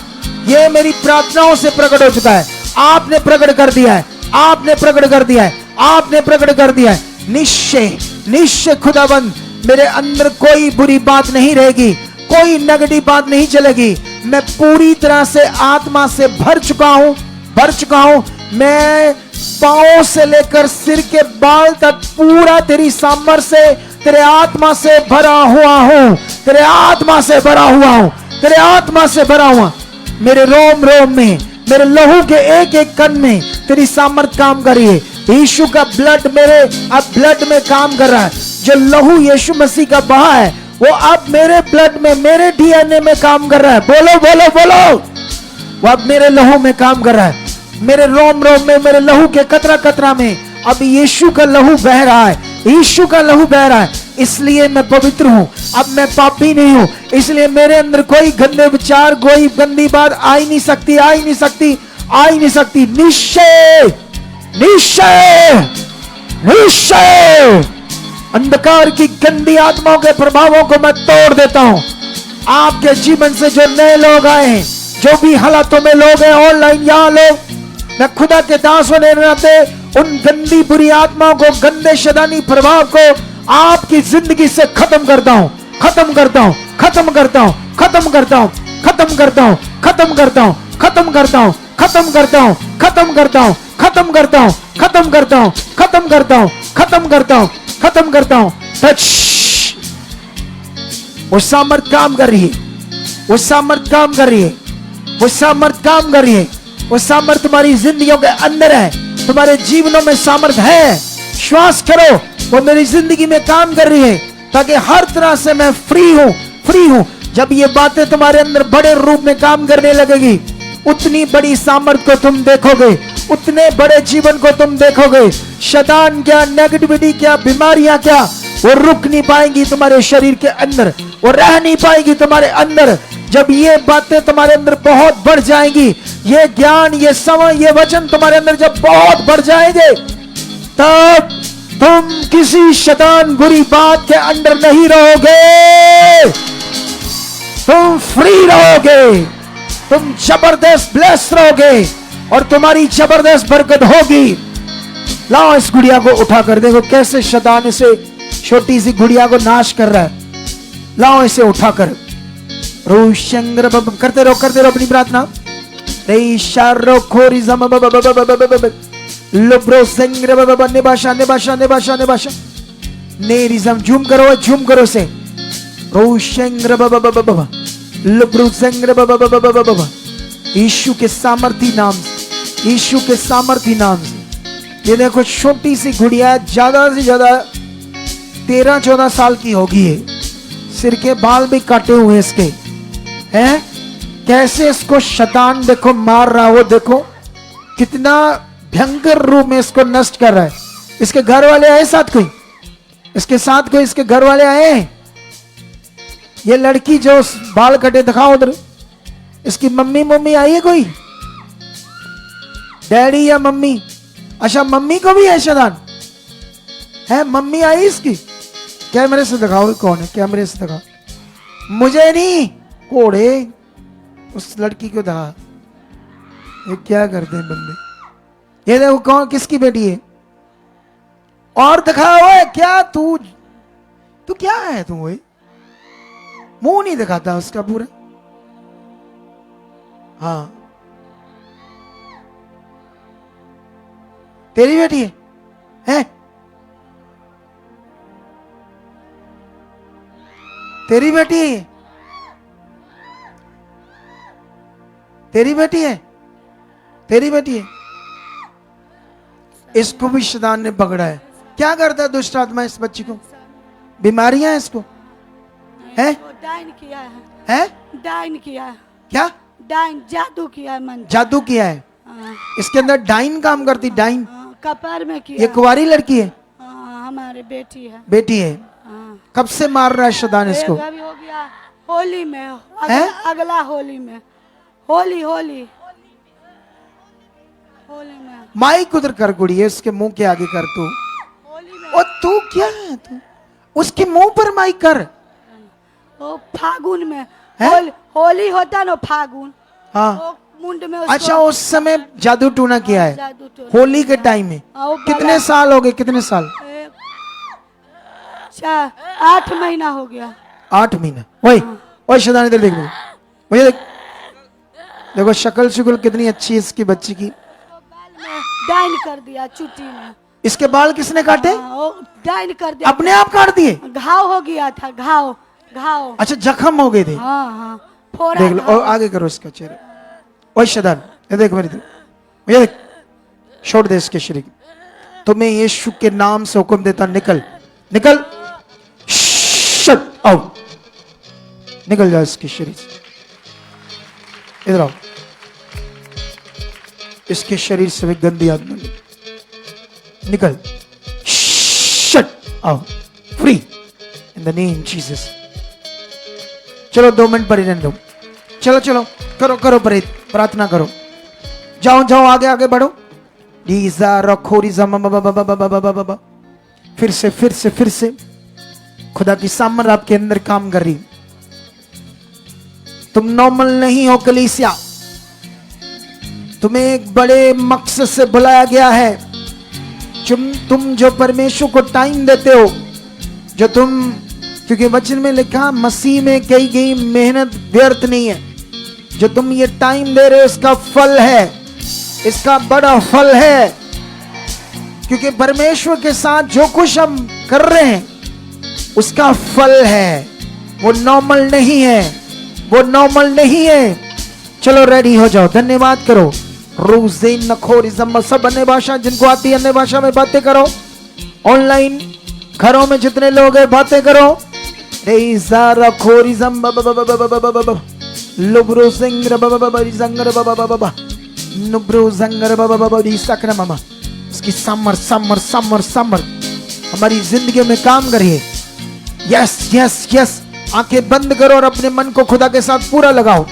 ये मेरी प्रार्थनाओं से प्रकट हो चुका है। आपने प्रकट कर दिया है, आपने प्रकट कर दिया है, आपने प्रकट कर दिया है। निश्चय खुदाबंद मेरे अंदर कोई बुरी बात नहीं रहेगी, कोई नेगेटिव बात नहीं चलेगी। मैं पूरी तरह से आत्मा से भर चुका हूं। मैं पांव से लेकर सिर के बाल तक पूरा तेरी सामर्थ्य से, तेरे आत्मा से भरा हुआ हूं, तेरे आत्मा से भरा हुआ हूं, तेरे आत्मा से भरा हुआ। मेरे रोम रोम में, मेरे लहू के एक एक कण में तेरी सामर्थ काम कर रही है। यीशु का ब्लड मेरे अब ब्लड में काम कर रहा है। जो लहू यीशु मसीह का बहा है वो अब मेरे ब्लड में, मेरे डीएनए में काम कर रहा है। बोलो बोलो बोलो, वो अब मेरे लहू में काम कर रहा है। मेरे रोम रोम में, मेरे लहू के कतरा कतरा में अब यीशु का लहू बह रहा है, यीशु का लहू बह रहा है। इसलिए मैं पवित्र हूं, अब मैं पापी नहीं हूं। इसलिए मेरे अंदर कोई गंदे विचार, कोई गंदी बात आ ही नहीं सकती, आ ही नहीं सकती, आ ही नहीं सकती। निश्चय निश्चय निश्चय अंधकार की गंदी आत्माओं के प्रभावों को मैं तोड़ देता हूं। आपके जीवन से जो नए लोग आए हैं, जो भी हालातों में लोग हैं, ऑनलाइन यहाँ लोग, मैं खुदा के दास होने के नाते उन गंदी बुरी आत्माओं को, गंदे शैतानी प्रभाव को आपकी जिंदगी से खत्म करता हूं, खत्म करता हूं, खत्म करता हूं, खत्म करता हूं, खत्म करता हूं, खत्म करता हूं, खत्म करता हूं, खत्म करता हूं, खत्म करता हूं, खत्म करता हूं, खत्म करता हूं, खत्म करता हूं, खत्म करता हूं, खत्म करता हूं। टच। वो सामर्थ काम कर रही है, वो सामर्थ काम कर रही है, वो सामर्थ काम कर रही है। वो सामर्थ तुम्हारी जिंदगियों के अंदर है, तुम्हारे जीवनों में सामर्थ है। श्वास करो, वो मेरी जिंदगी में काम कर रही है, ताकि हर तरह से मैं फ्री हूं, फ्री हूं। जब ये बातें तुम्हारे अंदर बड़े रूप में काम करने लगेगी, उतनी बड़ी सामर्थ को तुम देखोगे, उतने बड़े जीवन को तुम देखोगे। शैतान क्या, नेगेटिविटी क्या, बीमारियां क्या, वो रुक नहीं पाएंगी तुम्हारे शरीर के अंदर, वो रह नहीं पाएंगी तुम्हारे अंदर। जब ये बातें तुम्हारे अंदर बहुत बढ़ जाएंगी, ये ज्ञान, ये समय, ये वचन तुम्हारे अंदर जब बहुत बढ़ जाएंगे, तब तुम किसी शैतान बुरी बात के अंदर नहीं रहोगे, तुम फ्री रहोगे, तुम जबरदस्त ब्लेस रहोगे और तुम्हारी जबरदस्त बरकत होगी। लाओ इस गुड़िया को उठा कर देखो कैसे शैतान इसे, छोटी सी गुड़िया को नाश कर रहा है। लाओ इसे उठाकर, रोशंगर करते रहो अपनी प्रार्थना। झूम करो से यीशु के सामर्थी नाम, यीशु के सामर्थी नाम से। ये देखो छोटी सी गुड़िया, ज्यादा से ज्यादा 13-14 साल की होगी ये। सिर के बाल भी काटे हुए इसके हैं। कैसे इसको शैतान देखो मार रहा, वो देखो कितना भयंकर रूप में इसको नष्ट कर रहा है। इसके घर वाले आए साथ कोई, इसके साथ कोई इसके घर वाले आए हैं। ये लड़की जो बाल कटे, दिखाओ उधर, इसकी मम्मी आई है कोई, डैडी या मम्मी? अच्छा मम्मी को भी है शैतान है, मम्मी आई इसकी। कैमरे से दिखाओ कौन है, कैमरे से दिखाओ, मुझे नहीं, कोड़े उस लड़की को दिखा। ये क्या करते हैं बंदे। ये देखो कौन, किसकी बेटी है, और दिखाओ है क्या तू क्या है तू? मुंह नहीं दिखाता उसका पूरा। हाँ तेरी बेटी है? तेरी बेटी है? तेरी बेटी है? तेरी बेटी है? इसको भी शैतान ने पकड़ा है। क्या करता है दुष्ट आत्मा इस बच्ची को? बीमारियां हैं इसको, है?
डाइन किया है, डाइन किया है।
क्या?
डाइन, जादू किया है, मन
जादू किया है। इसके अंदर डाइन काम करती, डाइन
कपार में किया।
ये कुंवारी लड़की है?
हमारी बेटी है।
बेटी है। कब से मार रहा है शैतान इसको?
अभी हो गया होली में, अगला होली में, होली में।
माइक उधर कर गुड़िए, उसके मुंह के आगे कर तू। और तू क्या है तू? उसके मुंह पर माइक कर।
वो फागुन में होली होता ना, फागुन।
हाँ
मुंड में।
अच्छा उस समय जादू टूना किया है होली के टाइम में। कितने साल हो गए? कितने साल?
8 महीना हो गया।
8 महीना। वही शैतान इधर देख लो, मुझे देख, देखो शक्ल कितनी अच्छी है इसकी बच्ची की।
डाइन कर दिया चुट्टी में।
इसके बाल किसने काटे?
डाइन कर दिया,
अपने आप काट दिए।
घाव हो गया था, घाव।
अच्छा जख्म हो गए थे।
हाँ
देख लो, और आगे करो इसका चेहरा। ओए शैतान ये देख मेरी तरफ, ये देख, छोड़ दे इसके शरीर। तुम्हें यीशु के नाम से हुक्म देता, निकल निकल, शट आउट, निकल जाओ इसके शरीर से। इधर आओ, इसके शरीर से भी गंदी आत्मा निकल, shut out, free in the name Jesus. चलो 2 मिनट पढ़ रहने दो। चलो चलो करो करो प्रार्थना करो। जाओ जाओ आगे आगे बढ़ो। डीजा रखोरीजा फिर से खुदा की सामर आपके अंदर काम कर रही। तुम नॉर्मल नहीं हो कलीसिया, तुम्हें एक बड़े मकसद से बुलाया गया है। तुम जो परमेश्वर को टाइम देते हो, जो तुम, क्योंकि वचन में लिखा मसीह में कही गई मेहनत व्यर्थ नहीं है। जो तुम ये टाइम दे रहे हो इसका फल है, इसका बड़ा फल है। क्योंकि परमेश्वर के साथ जो कुछ हम कर रहे हैं उसका फल है। वो नॉर्मल नहीं है, वो नॉर्मल नहीं है। चलो रेडी हो जाओ, धन्यवाद करो। रोज़ेन नखोरिज़म, सब अन्य भाषा जिनको आती है अन्य भाषा में बातें करो। ऑनलाइन घरों में जितने लोग हैं बातें करो। रेज़ा रखोरिज़म लुब्रो ज़ंगर ज़ंगर नुब्रो ज़ंगर सकरा मामा। इसकी समर समर समर समर हमारी जिंदगी में काम करिए। यस यस यस, आंखें बंद करो और अपने मन को खुदा के साथ पूरा लगाओ।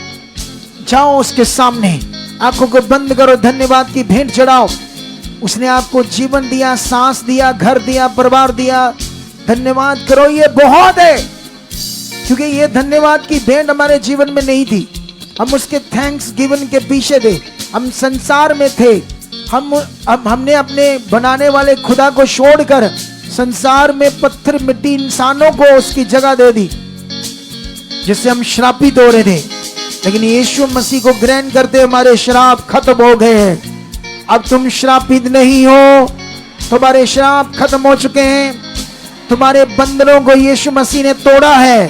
जाओ उसके सामने, आंखों को बंद करो, धन्यवाद की भेंट चढ़ाओ। उसने आपको जीवन दिया, सांस दिया, घर दिया, परिवार दिया। धन्यवाद करो, ये बहुत है। क्योंकि ये धन्यवाद की भेंट हमारे जीवन में नहीं थी, हम उसके थैंक्स गिवन के पीछे थे। हम संसार में थे, हमने अपने बनाने वाले खुदा को छोड़कर संसार में पत्थर मिट्टी इंसानों को उसकी जगह दे दी, जिससे हम श्रापित हो रहे थे। लेकिन यीशु मसीह को ग्रहण करते हमारे श्राप खत्म हो गए हैं। अब तुम श्रापित नहीं हो, तुम्हारे श्राप खत्म हो चुके हैं। तुम्हारे बंधनों को यीशु मसीह ने तोड़ा है।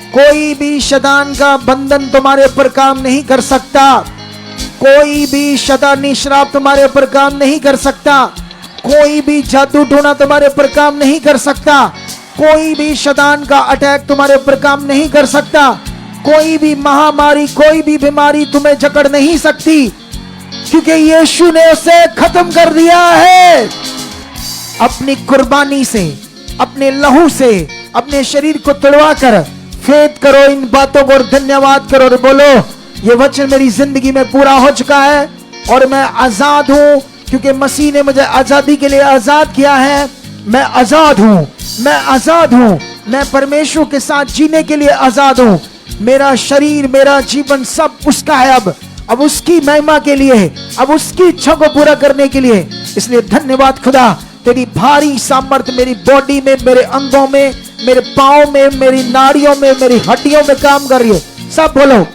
कोई भी शैतान का बंधन तुम्हारे ऊपर काम नहीं कर सकता। कोई भी शैतानी श्राप तुम्हारे ऊपर काम नहीं कर सकता, कोई भी जादू टोना तुम्हारे ऊपर काम नहीं कर सकता, कोई भी शैतान का अटैक तुम्हारे ऊपर काम नहीं कर सकता, कोई भी महामारी, कोई भी बीमारी तुम्हें जकड़ नहीं सकती, क्योंकि यीशु ने उसे खत्म कर दिया है। अपनी कुर्बानी से, अपने लहू से अपने शरीर को तुड़वा कर फेथ करो इन बातों को और धन्यवाद करो और बोलो, ये वचन मेरी जिंदगी में पूरा हो चुका है और मैं आजाद हूं, क्योंकि मसीह ने मुझे आजादी के लिए आजाद किया है। मैं आजाद हूं, मैं आजाद हूं, मैं परमेश्वर के साथ जीने के लिए आजाद हूं। मेरा शरीर, मेरा जीवन सब उसका है, अब उसकी महिमा के लिए, अब उसकी इच्छा को पूरा करने के लिए। इसलिए धन्यवाद खुदा, तेरी भारी सामर्थ मेरी बॉडी में, मेरे अंगों में, मेरे पाँव में, मेरी नाड़ियों में, मेरी हड्डियों में काम कर रही है। सब बोलो,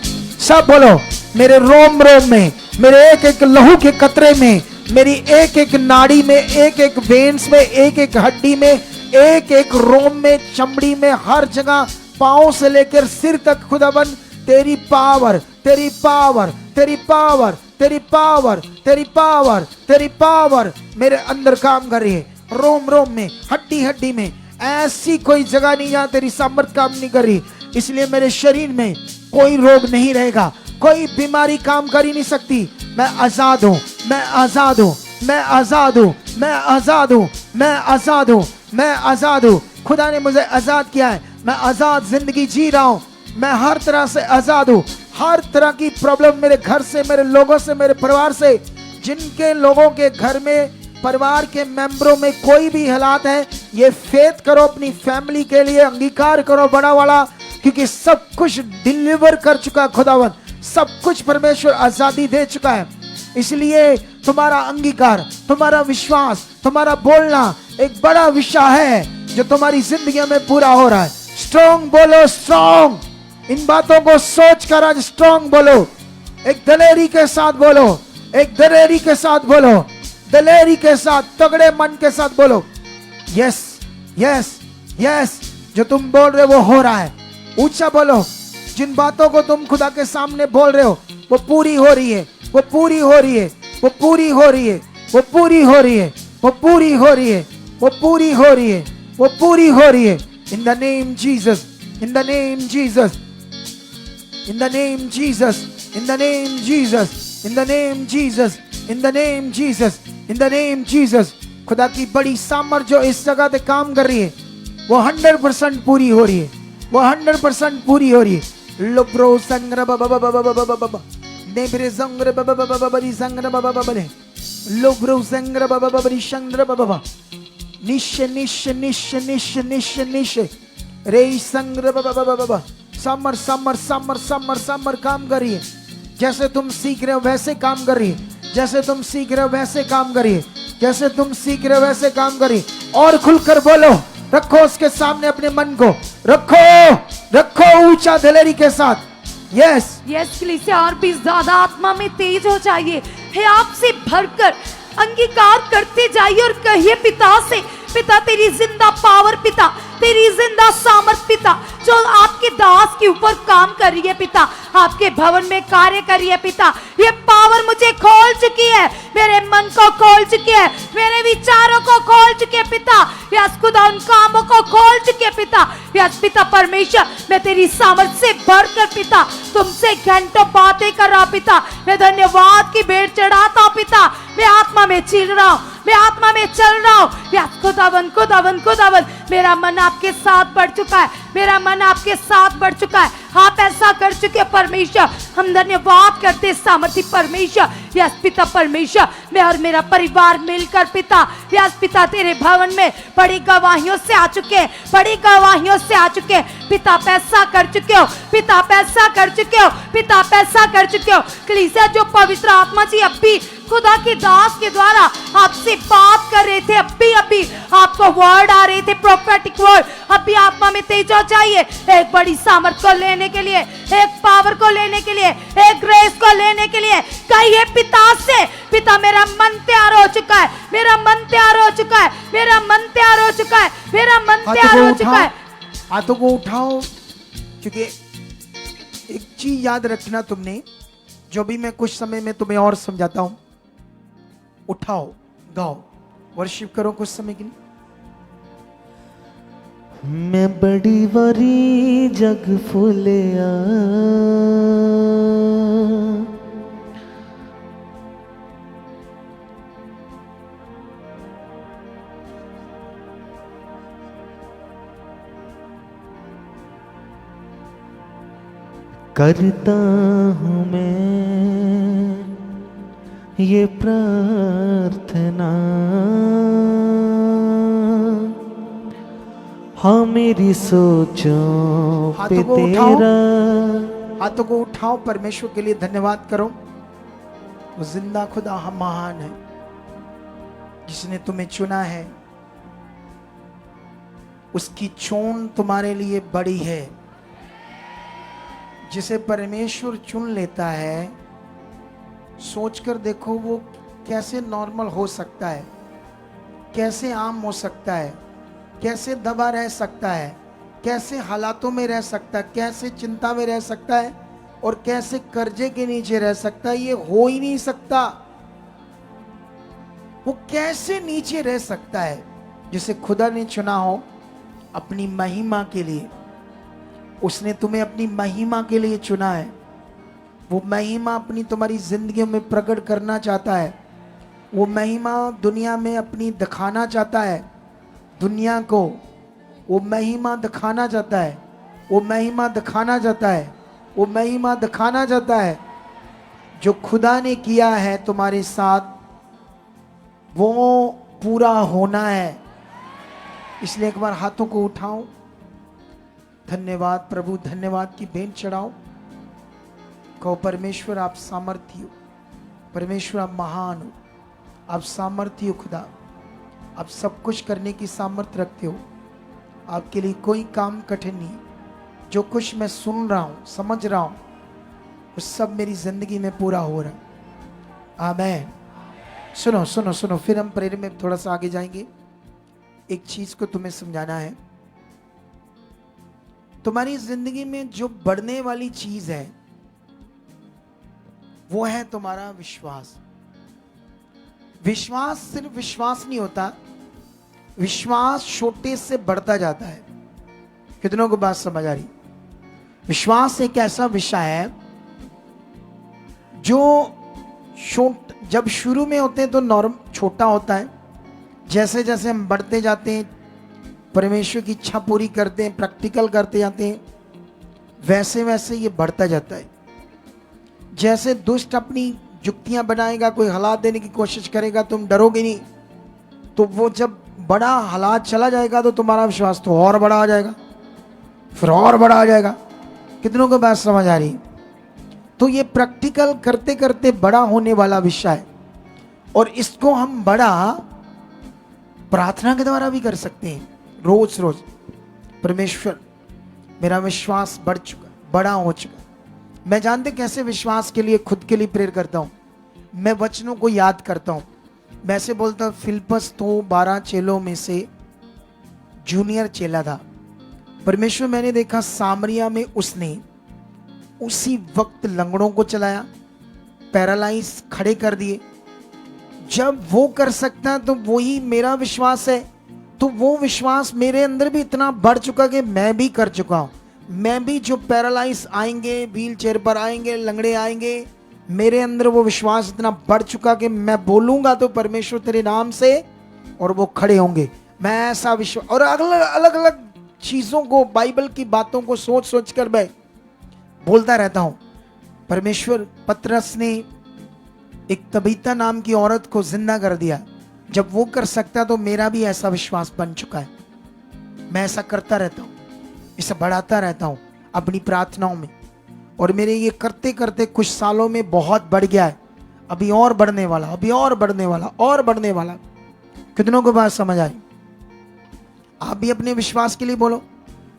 सब बोलो, मेरे रोम रोम में, मेरे एक एक लहू के कतरे में, मेरी एक एक नाड़ी में, एक एक वेन्स में, एक एक हड्डी में, एक एक रोम में, चमड़ी में, हर जगह, पाँव से लेकर सिर तक खुदाबंद तेरी पावर, तेरी पावर, तेरी पावर, तेरी पावर, तेरी पावर, तेरी पावर मेरे अंदर काम कर रही है। रोम रोम में, हड्डी हड्डी में, ऐसी कोई जगह नहीं जहां तेरी सामर्थ काम नहीं कर रही। इसलिए मेरे शरीर में कोई रोग नहीं रहेगा, कोई बीमारी काम कर ही नहीं सकती। मैं आजाद हूं, मैं आजाद हूं, मैं आजाद हूं, मैं आजाद हूं, मैं आजाद हूं, मैं आजाद हूं। खुदा ने मुझे आजाद किया है, मैं आजाद जिंदगी जी रहा हूं, मैं हर तरह से आजाद हूं। हर तरह की प्रॉब्लम मेरे घर से, मेरे लोगों से, मेरे परिवार से, जिनके लोगों के घर में, परिवार के मेंबरों में कोई भी हालात है, ये फेथ करो अपनी फैमिली के लिए, अंगीकार करो बड़ा वाला, क्योंकि सब कुछ डिलीवर कर चुका खुदावन, सब कुछ परमेश्वर आजादी दे चुका है। इसलिए तुम्हारा अंगीकार, तुम्हारा विश्वास, तुम्हारा बोलना एक बड़ा विषय है जो तुम्हारी जिंदगी में पूरा हो रहा है। स्ट्रॉन्ग बोलो, स्ट्रॉन्ग। इन बातों को सोच कर आज स्ट्रॉन्ग बोलो, एक दलेरी के साथ बोलो, एक दलेरी के साथ बोलो, दलेरी के साथ, तगड़े मन के साथ बोलो, यस यस यस। जो तुम बोल रहे हो वो हो रहा है। ऊंचा बोलो, जिन बातों को तुम खुदा के सामने बोल रहे हो वो पूरी हो रही है, वो पूरी हो रही है, वो पूरी हो रही है, वो पूरी हो रही है, वो पूरी हो रही है, वो पूरी हो रही है, वो पूरी हो रही है। In the name Jesus, in the name Jesus, in the name Jesus, in the name Jesus, in the name Jesus, in the name Jesus, in the name Jesus. खुदा की बड़ी सामर्थ जो इस जगह पे काम कर रही है वो 100% पूरी हो रही है, वो 100% पूरी हो रही है। लोब्रो संग्र बाबा बाबा बाबा बाबा बाबा नेब्रे संग्र बाबा बाबा बाबा री संग्र बाबा बाबा ने लोब्रो संग्र बाबा बाबा री संग्र बाबा बाबा निश निश निश निश निश निश रे संग्र बाबा बाबा बाबा। समर समर समर समर समर काम कर रही है। जैसे तुम सीख रहे हो वैसे काम कर रही है, जैसे तुम सीख रहे हो वैसे काम करिए, जैसे तुम सीख रहे हो वैसे काम करिए। और खुलकर बोलो, रखो उसके सामने अपने मन को, रखो रखो ऊंचा दिलेरी के साथ। यस
यस कलीसिया और भी ज्यादा आत्मा में तेज हो जाइए, हे आपसे भरकर अंगीकार करते जाइए और कहिए पिता से, पिता तेरी जिंदा पावर, पिता तेरी जिंदा सामर्थ, पिता जो आपके दास के ऊपर काम कर रही है, पिता आपके भवन में कार्य कर रही है, पिता ये पावर मुझे खोल चुकी है, मेरे मन को खोल चुकी है, मेरे विचारों को खोल चुकी है पिता। यस खुदा उन कामों को खोल चुके है पिता। यस पिता परमेश्वर, मैं तेरी सामर्थ से भरकर पिता तुमसे घंटों बातें कर रहा पिता। मैं धन्यवाद की भेंट चढ़ाता हूँ पिता। मैं आत्मा में चिल रहा हूँ, मैं आत्मा में चल रहा हूँ। यस खुदावन खुदावन खुदावन, मेरा मन आपके साथ बढ़ चुका है, मेरा मन आपके साथ बढ़ चुका है। आप ऐसा कर चुके परमेश्वर, हम धन्यवाद करते सामर्थी परमेश्वर। यस पिता परमेश्वर, मैं और मेरा परिवार मिलकर पिता, यस पिता तेरे भवन में बड़ी गवाहियों से आ चुके हैं, बड़ी गवाहियों से आ चुके हैं पिता। पैसा कर चुके हो पिता, पैसा कर चुके हो पिता, पैसा कर चुके हो। कलीसिया जो पवित्र आत्मा जी अब भी खुदा के दास के द्वारा आपसे बात कर रहे थे, अभी आपको वर्ड आ रहे थे, प्रोफेटिक वर्ड। अभी आत्मा में तेज हो जाइए, एक बड़ी सामर्थ को लेने के लिए, एक पावर को लेने के लिए, एक ग्रेस को लेने के लिए कहिए पिता से, पिता मेरा मन तैयार हो चुका है, मेरा मन तैयार हो चुका है, मेरा मन तैयार हो चुका है, मेरा मन तैयार हो चुका है।
हाथों को उठाओ, क्योंकि एक चीज याद रखना तुमने जो भी मैं कुछ समय में तुम्हें और समझाता हूं, उठाओ, गाओ, वर्शिप करो कुछ समय के लिए।
मैं बड़ी वारी जग फुलिया, करता हूँ मैं ये प्रार्थना, हाँ मेरी सोचों पे
हाथों को उठाओ,
तेरा।
हाथों को उठाओ, परमेश्वर के लिए धन्यवाद करो। वो जिंदा खुदा हम महान है, जिसने तुम्हें चुना है। उसकी चोन तुम्हारे लिए बड़ी है। जिसे परमेश्वर चुन लेता है, सोचकर देखो वो कैसे नॉर्मल हो सकता है, कैसे आम हो सकता है, कैसे दबा रह सकता है, कैसे हालातों में रह सकता है, कैसे चिंता में रह सकता है, और कैसे कर्जे के नीचे रह सकता है। ये हो ही नहीं सकता। वो कैसे नीचे रह सकता है? जिसे खुदा ने चुना हो अपनी महिमा के लिए। उसने तुम्हें अपनी महिमा के लिए चुना है। वो महिमा अपनी तुम्हारी जिंदगी में प्रकट करना चाहता है। वो महिमा दुनिया में अपनी दिखाना चाहता है। दुनिया को वो महिमा दिखाना चाहता है। वो महिमा दिखाना चाहता है। वो महिमा दिखाना चाहता है। जो खुदा ने किया है तुम्हारे साथ, वो पूरा होना है। इसलिए एक बार हाथों को उठाओ, धन्यवाद प्रभु, धन्यवाद की भेंट चढ़ाओ। कहो परमेश्वर आप सामर्थी हो, परमेश्वर आप महान हो, आप सामर्थी हो खुदा, आप सब कुछ करने की सामर्थ्य रखते हो। आपके लिए कोई काम कठिन नहीं। जो कुछ मैं सुन रहा हूँ, समझ रहा हूँ, वो सब मेरी जिंदगी में पूरा हो रहा है। आमीन। सुनो सुनो सुनो, फिर हम प्रेयर में थोड़ा सा आगे जाएंगे। एक चीज को तुम्हें समझाना है। तुम्हारी जिंदगी में जो बढ़ने वाली चीज है, वो है तुम्हारा विश्वास। विश्वास सिर्फ विश्वास नहीं होता, विश्वास छोटे से बढ़ता जाता है। कितनों को बात समझ आ रही? विश्वास एक ऐसा विषय है जो जब शुरू में होते हैं तो नॉर्म छोटा होता है। जैसे जैसे हम बढ़ते जाते हैं, परमेश्वर की इच्छा पूरी करते हैं, प्रैक्टिकल करते जाते हैं, वैसे वैसे ये बढ़ता जाता है। जैसे दुष्ट अपनी युक्तियां बनाएगा, कोई हालात देने की कोशिश करेगा, तुम डरोगे नहीं, तो वो जब बड़ा हालात चला जाएगा तो तुम्हारा विश्वास तो और बड़ा आ जाएगा, फिर और बड़ा आ जाएगा। कितनों को बात समझ आ रही? तो ये प्रैक्टिकल करते करते बड़ा होने वाला विषय है, और इसको हम बड़ा प्रार्थना के द्वारा भी कर सकते हैं। रोज रोज परमेश्वर मेरा विश्वास बढ़ चुका, बड़ा हो चुका। मैं जानते कैसे विश्वास के लिए खुद के लिए प्रेयर करता हूं? मैं वचनों को याद करता हूं। मैं ऐसे बोलता हूं, फिलिप्पस तो 12 चेलों में से जूनियर चेला था। परमेश्वर मैंने देखा सामरिया में उसने उसी वक्त लंगड़ों को चलाया, पैरालाइज खड़े कर दिए। जब वो कर सकता है तो वही मेरा विश्वास है। तो वो विश्वास मेरे अंदर भी इतना बढ़ चुका कि मैं भी कर चुका हूं। मैं भी जो पैरालाइज आएंगे, व्हील चेयर पर आएंगे, लंगड़े आएंगे, मेरे अंदर वो विश्वास इतना बढ़ चुका कि मैं बोलूंगा तो परमेश्वर तेरे नाम से, और वो खड़े होंगे। मैं ऐसा विश्वास, और अलग अलग चीजों को, बाइबल की बातों को सोच सोच कर मैं बोलता रहता हूं। परमेश्वर, पतरस ने एक तबीता नाम की औरत को जिंदा कर दिया। जब वो कर सकता तो मेरा भी ऐसा विश्वास बन चुका है। मैं ऐसा करता रहता हूं, इसे बढ़ाता रहता हूं अपनी प्रार्थनाओं में, और मेरे ये करते करते कुछ सालों में बहुत बढ़ गया है। अभी और बढ़ने वाला, अभी और बढ़ने वाला, और बढ़ने वाला। कितनों को बात समझ आई? आप भी अपने विश्वास के लिए बोलो।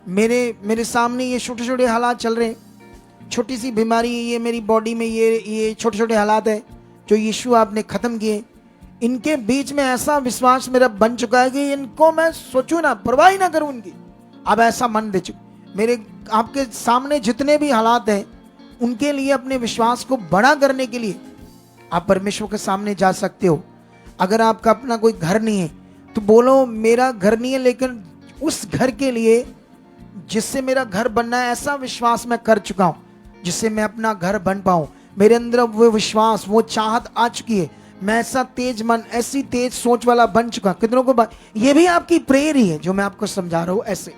मेरे सामने ये छोटे छोटे हालात चल रहे हैं, छोटी सी बीमारी, ये मेरी बॉडी में ये छोटे छोटे हालात है जो यीशु आपने खत्म किए। इनके बीच में ऐसा विश्वास मेरा बन चुका है कि इनको मैं सोचूं ना, परवाह ही ना करूं इनकी। अब ऐसा मन दे चुका। मेरे आपके सामने जितने भी हालात हैं, उनके लिए, अपने विश्वास को बड़ा करने के लिए आप परमेश्वर के सामने जा सकते हो। अगर आपका अपना कोई घर नहीं है तो बोलो मेरा घर नहीं है, लेकिन उस घर के लिए जिससे मेरा घर बनना है, ऐसा विश्वास मैं कर चुका हूं जिससे मैं अपना घर बन पाऊं। मेरे अंदर वो विश्वास, वो चाहत आ चुकी है। मैं ऐसा तेज मन, ऐसी तेज सोच वाला बन चुका। कितनों को ये भी आपकी प्रेयर ही है जो मैं आपको समझा रहा हूं। ऐसे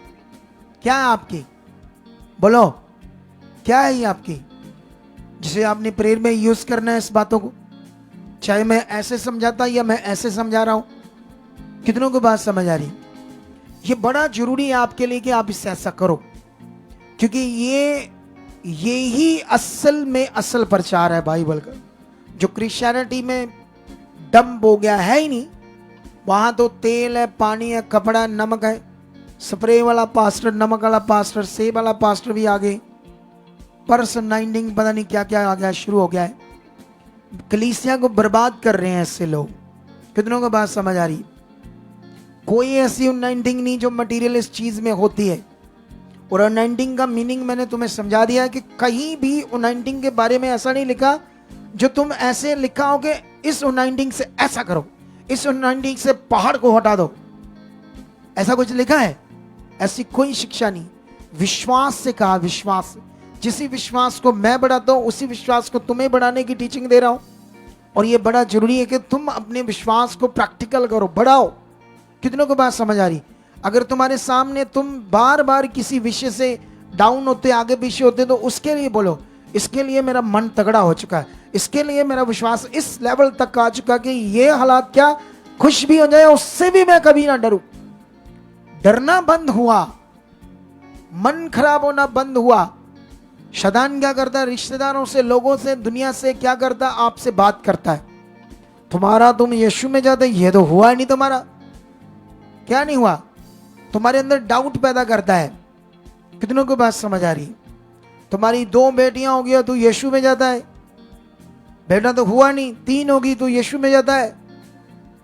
क्या है आपकी, बोलो क्या है ये आपकी, जिसे आपने प्रेयर में यूज करना है इस बातों को। चाहे मैं ऐसे समझाता या मैं ऐसे समझा रहा हूं, कितनों को बात समझ आ रही है? ये बड़ा जरूरी है आपके लिए कि आप इससे ऐसा करो, क्योंकि ये ही असल में असल प्रचार है बाइबल का। जो क्रिश्चियनिटी में डंप हो गया है ही नहीं, वहां तो तेल है, पानी है, कपड़ा, नमक है, स्प्रे वाला पास्टर, नमक वाला पास्टर, सेब वाला पास्टर भी आ गए, पर्सनाइजिंग पता नहीं क्या क्या आ गया, शुरू हो गया है। कलीसिया को बर्बाद कर रहे हैं ऐसे लोग। कितनों को बात समझ आ रही? कोई ऐसी अनाइंटिंग नहीं जो मटीरियलिस्ट चीज में होती है। और अनाइंटिंग का मीनिंग मैंने तुम्हें समझा दिया है कि कहीं भी अनाइंटिंग के बारे में ऐसा नहीं लिखा जो तुम ऐसे लिखा हो कि इस अनाइंटिंग से ऐसा करो, इस अनाइंटिंग से पहाड़ को हटा दो, ऐसा कुछ लिखा है? ऐसी कोई शिक्षा नहीं। विश्वास से कहा, विश्वास, जिस विश्वास को मैं बढ़ाता हूं उसी विश्वास को तुम्हें बढ़ाने की टीचिंग दे रहा हूं। और ये बड़ा जरूरी है कि तुम अपने विश्वास को प्रैक्टिकल करो, बढ़ाओ। कितनों को बात समझ आ रही? अगर तुम्हारे सामने तुम बार बार किसी विषय से डाउन होते, आगे पीछे होते, तो उसके लिए बोलो इसके लिए मेरा मन तगड़ा हो चुका है, इसके लिए मेरा विश्वास इस लेवल तक आ चुका कि ये हालात क्या खुश भी हो जाए उससे भी मैं कभी ना डरूं। डरना बंद हुआ, मन खराब होना बंद हुआ। शैतान क्या करता है? रिश्तेदारों से, लोगों से, दुनिया से क्या करता है? आपसे बात करता है। तुम्हारा, तुम यीशु में जाते, ये तो हुआ नहीं तुम्हारा, क्या नहीं हुआ? तुम्हारे अंदर डाउट पैदा करता है। कितनों को बात समझ आ रही? तुम्हारी 2 बेटियां हो गया, तू यीशु में जाता है, बेटा तो हुआ नहीं। 3 होगी, तू यीशु में जाता है,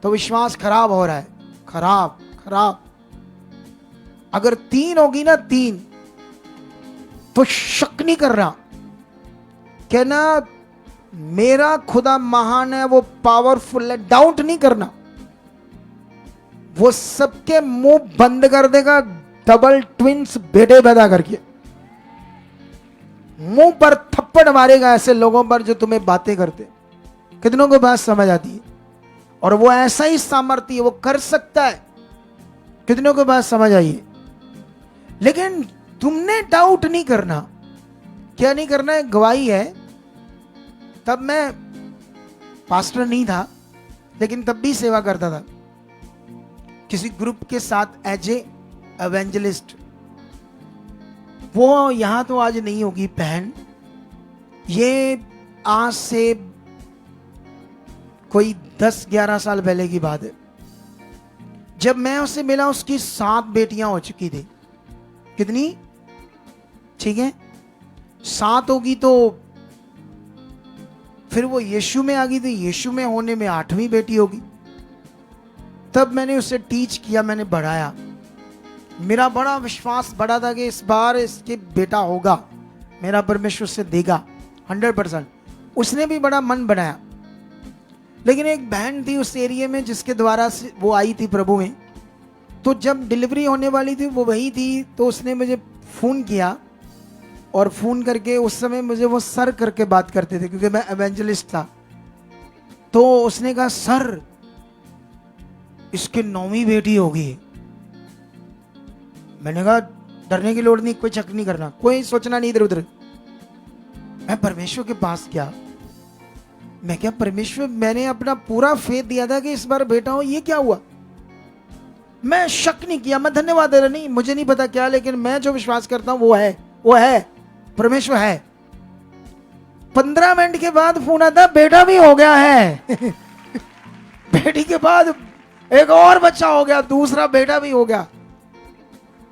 तो विश्वास खराब हो रहा है, खराब खराब। अगर 3 होगी ना, 3, तो शक नहीं कर रहा, कहना मेरा खुदा महान है, वो पावरफुल है, डाउट नहीं करना। वो सबके मुंह बंद कर देगा, डबल ट्विंस बेटे पैदा करके मुंह पर थप्पड़ मारेगा ऐसे लोगों पर जो तुम्हें बातें करते। कितनों को बात समझ आती है? और वो ऐसा ही सामर्थ्य है, वो कर सकता है। कितनों को बात समझ आई है? लेकिन तुमने डाउट नहीं करना। क्या नहीं करना है? गवाही है। तब मैं पास्टर नहीं था, लेकिन तब भी सेवा करता था किसी ग्रुप के साथ एज ए एवेंजलिस्ट। वो यहां तो आज नहीं होगी बहन, ये आज से कोई 10-11 साल पहले की बात है। जब मैं उससे मिला उसकी 7 बेटियां हो चुकी थी। कितनी? ठीक है, 7 होगी तो फिर वो यीशु में आ गई थी, यीशु में होने में 8वीं बेटी होगी। तब मैंने उसे टीच किया, मैंने बढ़ाया। मेरा बड़ा विश्वास बढ़ा था कि इस बार इसके बेटा होगा, मेरा परमेश्वर से देगा 100%। उसने भी बड़ा मन बनाया। लेकिन एक बहन थी उस एरिया में जिसके द्वारा से वो आई थी प्रभु में, तो जब डिलीवरी होने वाली थी वो वही थी, तो उसने मुझे फ़ोन किया। और फ़ोन करके उस समय मुझे वो सर करके बात करते थे क्योंकि मैं एवेंजलिस्ट था। तो उसने कहा सर इसकी 9वीं बेटी होगी। मैंने कहा डरने की लोड़ नहीं, कोई चेक नहीं करना, कोई सोचना नहीं इधर उधर। मैं परमेश्वर के पास गया, मैं क्या परमेश्वर, मैंने अपना पूरा फेथ दिया था कि इस बार बेटा हो, ये क्या हुआ? मैं शक नहीं किया, मैं धन्यवाद दे रहा, नहीं मुझे नहीं पता क्या, लेकिन मैं जो विश्वास करता हूं वो है परमेश्वर है। 15 मिनट के बाद फोन आता, बेटा भी हो गया है। बेटी के बाद एक और बच्चा हो गया, दूसरा बेटा भी हो गया।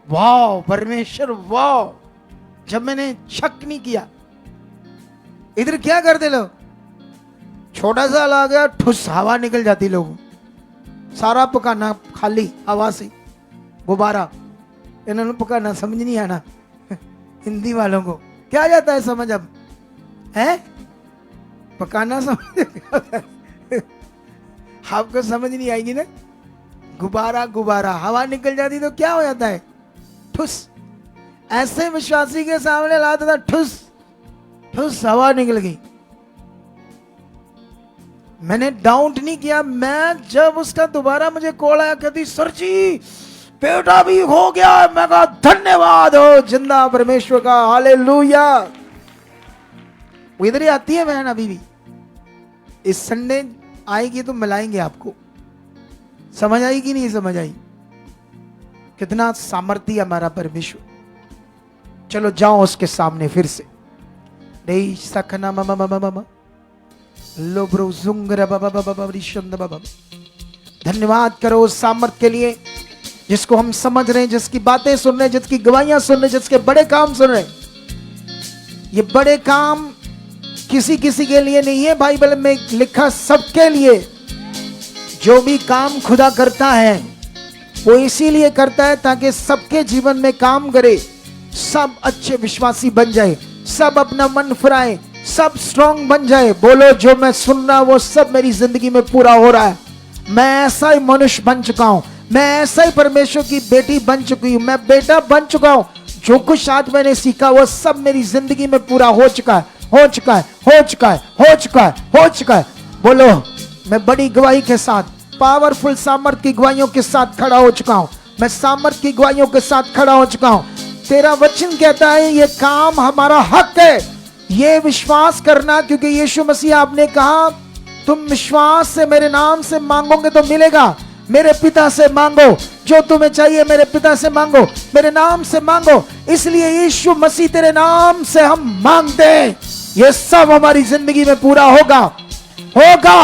वाह परमेश्वर वाह। जब मैंने शक नहीं किया, इधर क्या करते लोग, छोटा सा आ गया ठुस हवा निकल जाती, लोगों सारा पकाना खाली हवा से, गुब्बारा। इन्होंने पकाना समझ नहीं आना। हिंदी वालों को क्या जाता है समझ? अब है? पकाना समझ आपको समझ नहीं आएगी ना। गुब्बारा गुब्बारा, हवा निकल जाती तो क्या हो जाता है? ठुस। ऐसे विश्वासी के सामने लाता था, ठुस ठुस हवा निकल गई। मैंने डाउट नहीं किया। मैं जब उसका दोबारा मुझे कॉल आया, कहती सर जी बेटा भी हो गया। मैं कहा धन्यवाद हो जिंदा परमेश्वर का, हालेलुया। वो इधर ही आती है बहन अभी भी। इस संडे आएगी तो मिलाएंगे आपको। समझ आई कि नहीं समझ आई? कितना सामर्थ्य हमारा परमेश्वर। चलो जाओ उसके सामने फिर से। रे सखना मम मम मम लो ब्रो जुंगर बाबा बाबा रिशंद बाबा। धन्यवाद करो उस सामर्थ के लिए जिसको हम समझ रहे हैं, जिसकी बातें सुन रहे हैं, जिसकी गवाहियां सुन रहे हैं, जिसके बड़े काम सुन रहे हैं। ये बड़े काम किसी किसी के लिए नहीं है, बाइबल में लिखा सबके लिए। जो भी काम खुदा करता है वो इसीलिए करता है ताकि सबके जीवन में काम करे, सब अच्छे विश्वासी बन जाए, सब अपना मन फिराए, सब स्ट्रांग बन जाए। बोलो जो मैं सुन रहा वो सब मेरी जिंदगी में पूरा हो रहा है। मैं ऐसा ही मनुष्य बन चुका हूं, मैं ऐसा ही परमेश्वर की बेटी बन चुकी हूं, मैं बेटा बन चुका हूं। जो कुछ आज मैंने सीखा वो सब मेरी जिंदगी में पूरा हो चुका है, हो चुका है, हो चुका है, हो चुका है, हो चुका है। बोलो मैं बड़ी गवाही के साथ, पावरफुल सामर्थ की गवाहियों के साथ खड़ा हो चुका हूं। मैं सामर्थ की गवाहियों के साथ खड़ा हो चुका हूं। तेरा वचन कहता है ये काम हमारा हक है, ये विश्वास करना, क्योंकि यीशु मसीह आपने कहा तुम विश्वास से मेरे नाम से मांगोगे तो मिलेगा। मेरे पिता से मांगो, जो तुम्हें चाहिए मेरे पिता से मांगो, मेरे नाम से मांगो। इसलिए यीशु मसीह तेरे नाम से हम मांगते हैं, ये सब हमारी जिंदगी में पूरा होगा, होगा,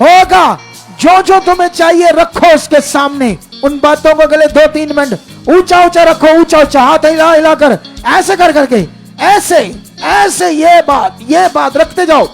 होगा। जो जो तुम्हें चाहिए रखो उसके सामने। उन बातों को अगले 2-3 मिनट ऊंचा ऊंचा रखो, ऊंचा ऊंचा हाथ हिला हिला कर, ऐसे कर करके, ऐसे ऐसे ये बात रखते जाओ।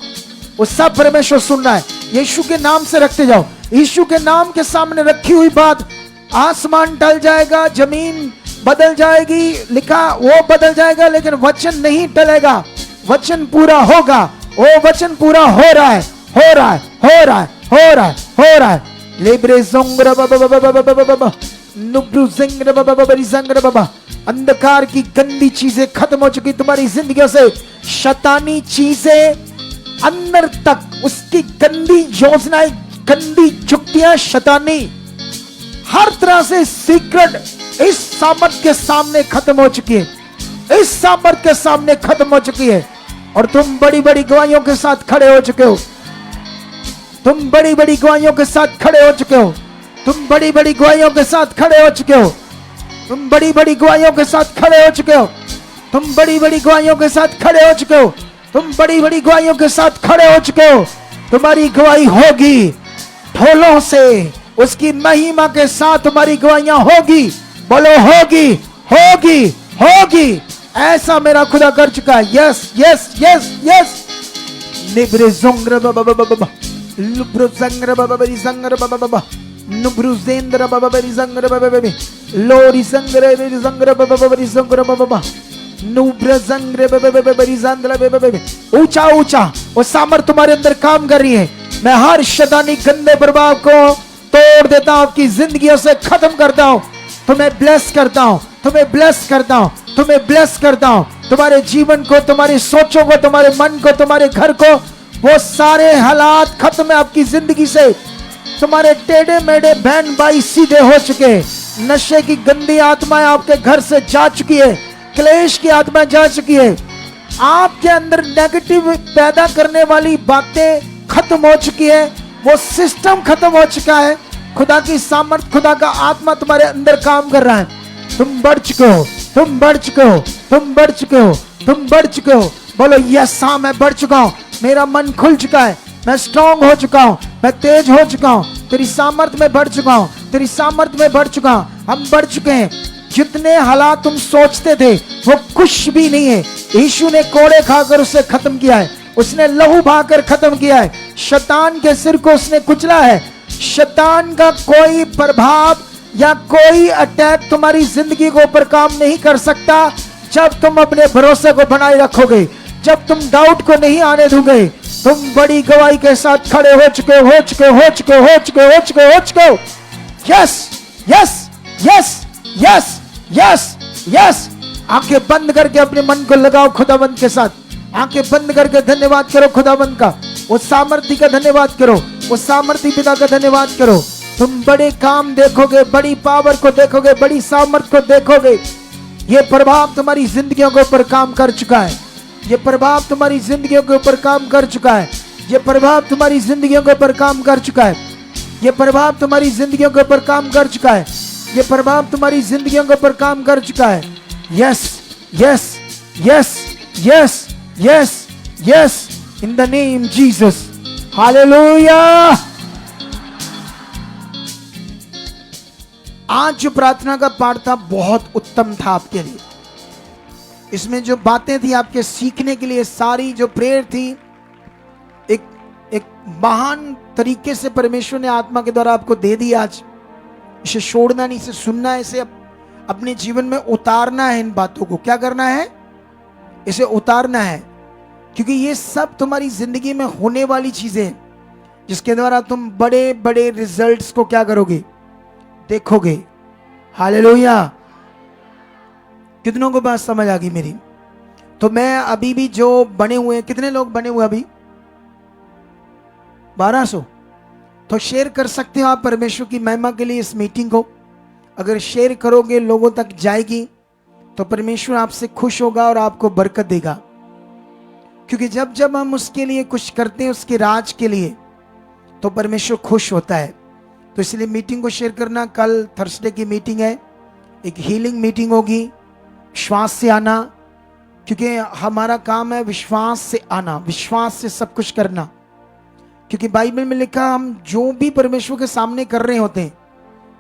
वो सब परमेश्वर सुन रहा है। यीशु के नाम से रखते जाओ। यीशु के नाम के सामने रखी हुई बात, आसमान टल जाएगा, जमीन बदल जाएगी, लिखा वो बदल जाएगा, लेकिन वचन नहीं टलेगा, वचन पूरा होगा। वो वचन पूरा हो रहा है, हो रहा है, हो रहा है, हो रहा है, हो रहा है। लेब्रे जोंगरा बाबा नुब्रु जिंगरा बाबा रिजंगरा बाबा। अंधकार की गंदी चीजें खत्म हो चुकी तुम्हारी जिंदगी से। शैतानी चीजें अंदर तक, उसकी गंदी योजनाएं, गंदी जुक्तियां, शैतानी हर तरह से सीक्रेट इस सामर्थ के सामने खत्म हो चुकी है, इस सामर्थ के सामने खत्म हो चुकी है। और तुम बड़ी बड़ी गवाहियों के साथ खड़े हो चुके हो। तुम बड़ी बड़ी गवाहियों के साथ खड़े हो चुके हो। तुम बड़ी बड़ी गवाहियों के साथ खड़े हो चुके हो। तुम बड़ी बड़ी गवाहियों के साथ खड़े हो चुके हो। तुम बड़ी बड़ी गवाहियों के साथ खड़े हो चुके हो। तुम बड़ी बड़ी गवाहियों के साथ खड़े हो चुके हो। तुम्हारी गवाही होगी, ढोलों से उसकी महिमा के साथ तुम्हारी गवाहियां होगी। बोलो होगी, होगी, होगी। ऐसा मेरा खुदा कर चुका है। Yes yes yes yes. निब्रे जोंग्र बाबा बाबा लुब्रो जंग्र बाबा बरी जंग्र बाबा बाबा नुब्रु जेंद्र बाबा बरी जंग्र बाबा बाबा लोरी जंग्र बरी जंग्र बाबा बरी जंग्र बाबा बाबा नुब्र जंग्र बाबा बाबा बरी जंद्र बाबा बाबा। ऊंचा ऊंचा वो सामर्थ तुम्हारे अंदर काम कर रही है। मैं हर शैतानी गंदे प्रभाव को तोड़ देता हूं, आपकी जिंदगियों से खत्म करता हूं। तुम्हें ब्लेस करता हूं, तुम्हें ब्लेस करता हूं, तुम्हें ब्लेस करता हूं। तुम्हारे जीवन को, तुम्हारी सोचों को, तुम्हारे मन को, तुम्हारे घर को, वो सारे हालात खत्म है आपकी जिंदगी से। तुम्हारे टेढ़े मेढ़े बहन भाई सीधे हो चुके। नशे की गंदी आत्माएं आपके घर से जा चुकी है। क्लेश की आत्माएं जा चुकी है। आपके अंदर नेगेटिव पैदा करने वाली बातें खत्म हो चुकी है। वो सिस्टम खत्म हो चुका है। खुदा की सामर्थ, खुदा का आत्मा तुम्हारे अंदर काम कर रहा है। तुम बढ़ चुके हो, तुम बढ़ चुके हो, तुम बढ़ चुके हो, तुम बढ़ चुके हो। बोलो यस हाँ मैं बढ़ चुका हूं। मेरा मन खुल चुका है, मैं स्ट्रांग हो चुका हूं, मैं तेज हो चुका हूं। तेरी सामर्थ में बढ़ चुका हूं, तेरी सामर्थ में बढ़ चुका हूं। हम बढ़ चुके हैं। जितने हालात तुम सोचते थे वो कुछ भी नहीं है। यीशु ने कोड़े खाकर उसे खत्म किया है। उसने लहू बहाकर खत्म किया है। शैतान के सिर को उसने कुचला है। शैतान का कोई प्रभाव या कोई अटैक तुम्हारी जिंदगी के ऊपर काम नहीं कर सकता जब तुम अपने भरोसे को बनाए रखोगे, जब तुम डाउट को नहीं आने दोगे, तुम बड़ी गवाही के साथ खड़े हो चुके हो चुके हो चुके हो चुके हो चुके हो चुके हो। Yes yes yes yes yes yes. आंखें बंद करके अपने मन को लगाओ खुदावंत के साथ। आंखें बंद करके धन्यवाद करो खुदावंत का, उस सामर्थ्य का धन्यवाद करो, उस सामर्थ्य पिता का धन्यवाद करो। तुम बड़े काम देखोगे, बड़ी पावर को देखोगे, बड़ी सामर्थ्य को देखोगे। ये प्रभाव तुम्हारी जिंदगियों के ऊपर काम कर चुका है। ये प्रभाव तुम्हारी जिंदगियों के ऊपर काम कर चुका है। ये प्रभाव तुम्हारी जिंदगियों के ऊपर काम कर चुका है। ये प्रभाव तुम्हारी जिंदगियों के ऊपर काम कर चुका है। ये प्रभाव तुम्हारी जिंदगियों के ऊपर काम कर चुका है। Yes yes yes yes yes yes, in the name Jesus, hallelujah. आज जो प्रार्थना का पाठ था बहुत उत्तम था आपके लिए। इसमें जो बातें थी आपके सीखने के लिए, सारी जो प्रेयर थी, एक महान तरीके से परमेश्वर ने आत्मा के द्वारा आपको दे दी। आज इसे छोड़ना नहीं, इसे सुनना है, इसे अपने जीवन में उतारना है। इन बातों को क्या करना है? इसे उतारना है, क्योंकि ये सब तुम्हारी जिंदगी में होने वाली चीजें हैं, जिसके द्वारा तुम बड़े बड़े रिजल्ट्स को क्या करोगे? देखोगे। हालेलुया। कितनों को बात समझ आ गई मेरी? तो मैं अभी भी जो बने हुए, कितने लोग बने हुए अभी? 1200। तो शेयर कर सकते हो आप परमेश्वर की महिमा के लिए इस मीटिंग को। अगर शेयर करोगे, लोगों तक जाएगी, तो परमेश्वर आपसे खुश होगा और आपको बरकत देगा। क्योंकि जब जब हम उसके लिए कुछ करते हैं, उसके राज के लिए, तो परमेश्वर खुश होता है। तो इसलिए मीटिंग को शेयर करना। कल थर्सडे की मीटिंग है, एक हीलिंग मीटिंग होगी। विश्वास से आना, क्योंकि हमारा काम है विश्वास से आना, विश्वास से सब कुछ करना। क्योंकि बाइबल में लिखा, हम जो भी परमेश्वर के सामने कर रहे होते हैं,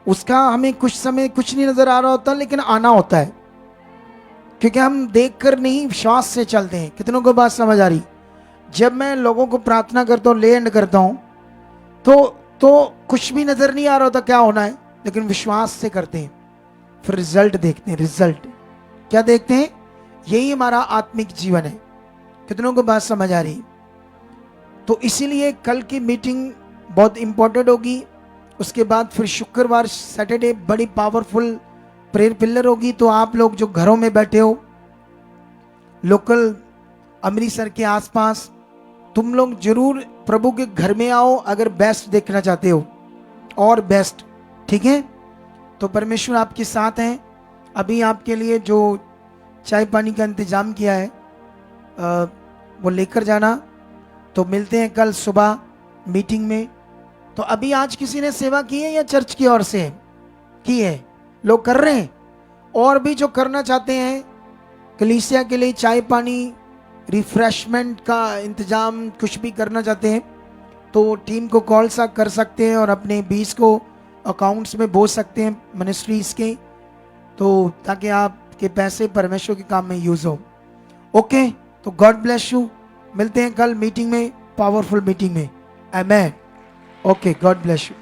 उसका हमें कुछ समय कुछ नहीं नजर आ रहा होता, लेकिन आना होता है। क्योंकि हम देख कर नहीं, विश्वास से चलते हैं। कितनों को बात समझ आ रही? जब मैं लोगों को प्रार्थना करता हूँ, लैंड करता हूँ, तो कुछ भी नजर नहीं आ रहा होता क्या होना है, लेकिन विश्वास से करते हैं, फिर रिजल्ट देखते हैं। रिजल्ट क्या देखते हैं? यही हमारा आत्मिक जीवन है। कितनों को बात समझ आ रही? तो इसीलिए कल की मीटिंग बहुत इंपॉर्टेंट होगी। उसके बाद फिर शुक्रवार, सैटरडे बड़ी पावरफुल प्रेयर पिलर होगी। तो आप लोग जो घरों में बैठे हो, लोकल अमृतसर के आसपास, तुम लोग जरूर प्रभु के घर में आओ अगर बेस्ट देखना चाहते हो, और बेस्ट। ठीक है? तो परमेश्वर आपके साथ हैं। अभी आपके लिए जो चाय पानी का इंतजाम किया है, वो लेकर जाना। तो मिलते हैं कल सुबह मीटिंग में। तो अभी आज किसी ने सेवा की है या चर्च की ओर से की है? लोग कर रहे हैं। और भी जो करना चाहते हैं, कलीसिया के लिए चाय पानी, रिफ्रेशमेंट का इंतजाम कुछ भी करना चाहते हैं, तो टीम को कॉल सा कर सकते हैं और अपने 20 को अकाउंट्स में बोल सकते हैं मिनिस्ट्रीज के, तो ताकि आपके पैसे परमेश्वर के काम में यूज हो। ओके, तो गॉड ब्लेस यू। मिलते हैं कल मीटिंग में, पावरफुल मीटिंग में। Amen. Okay, God bless you.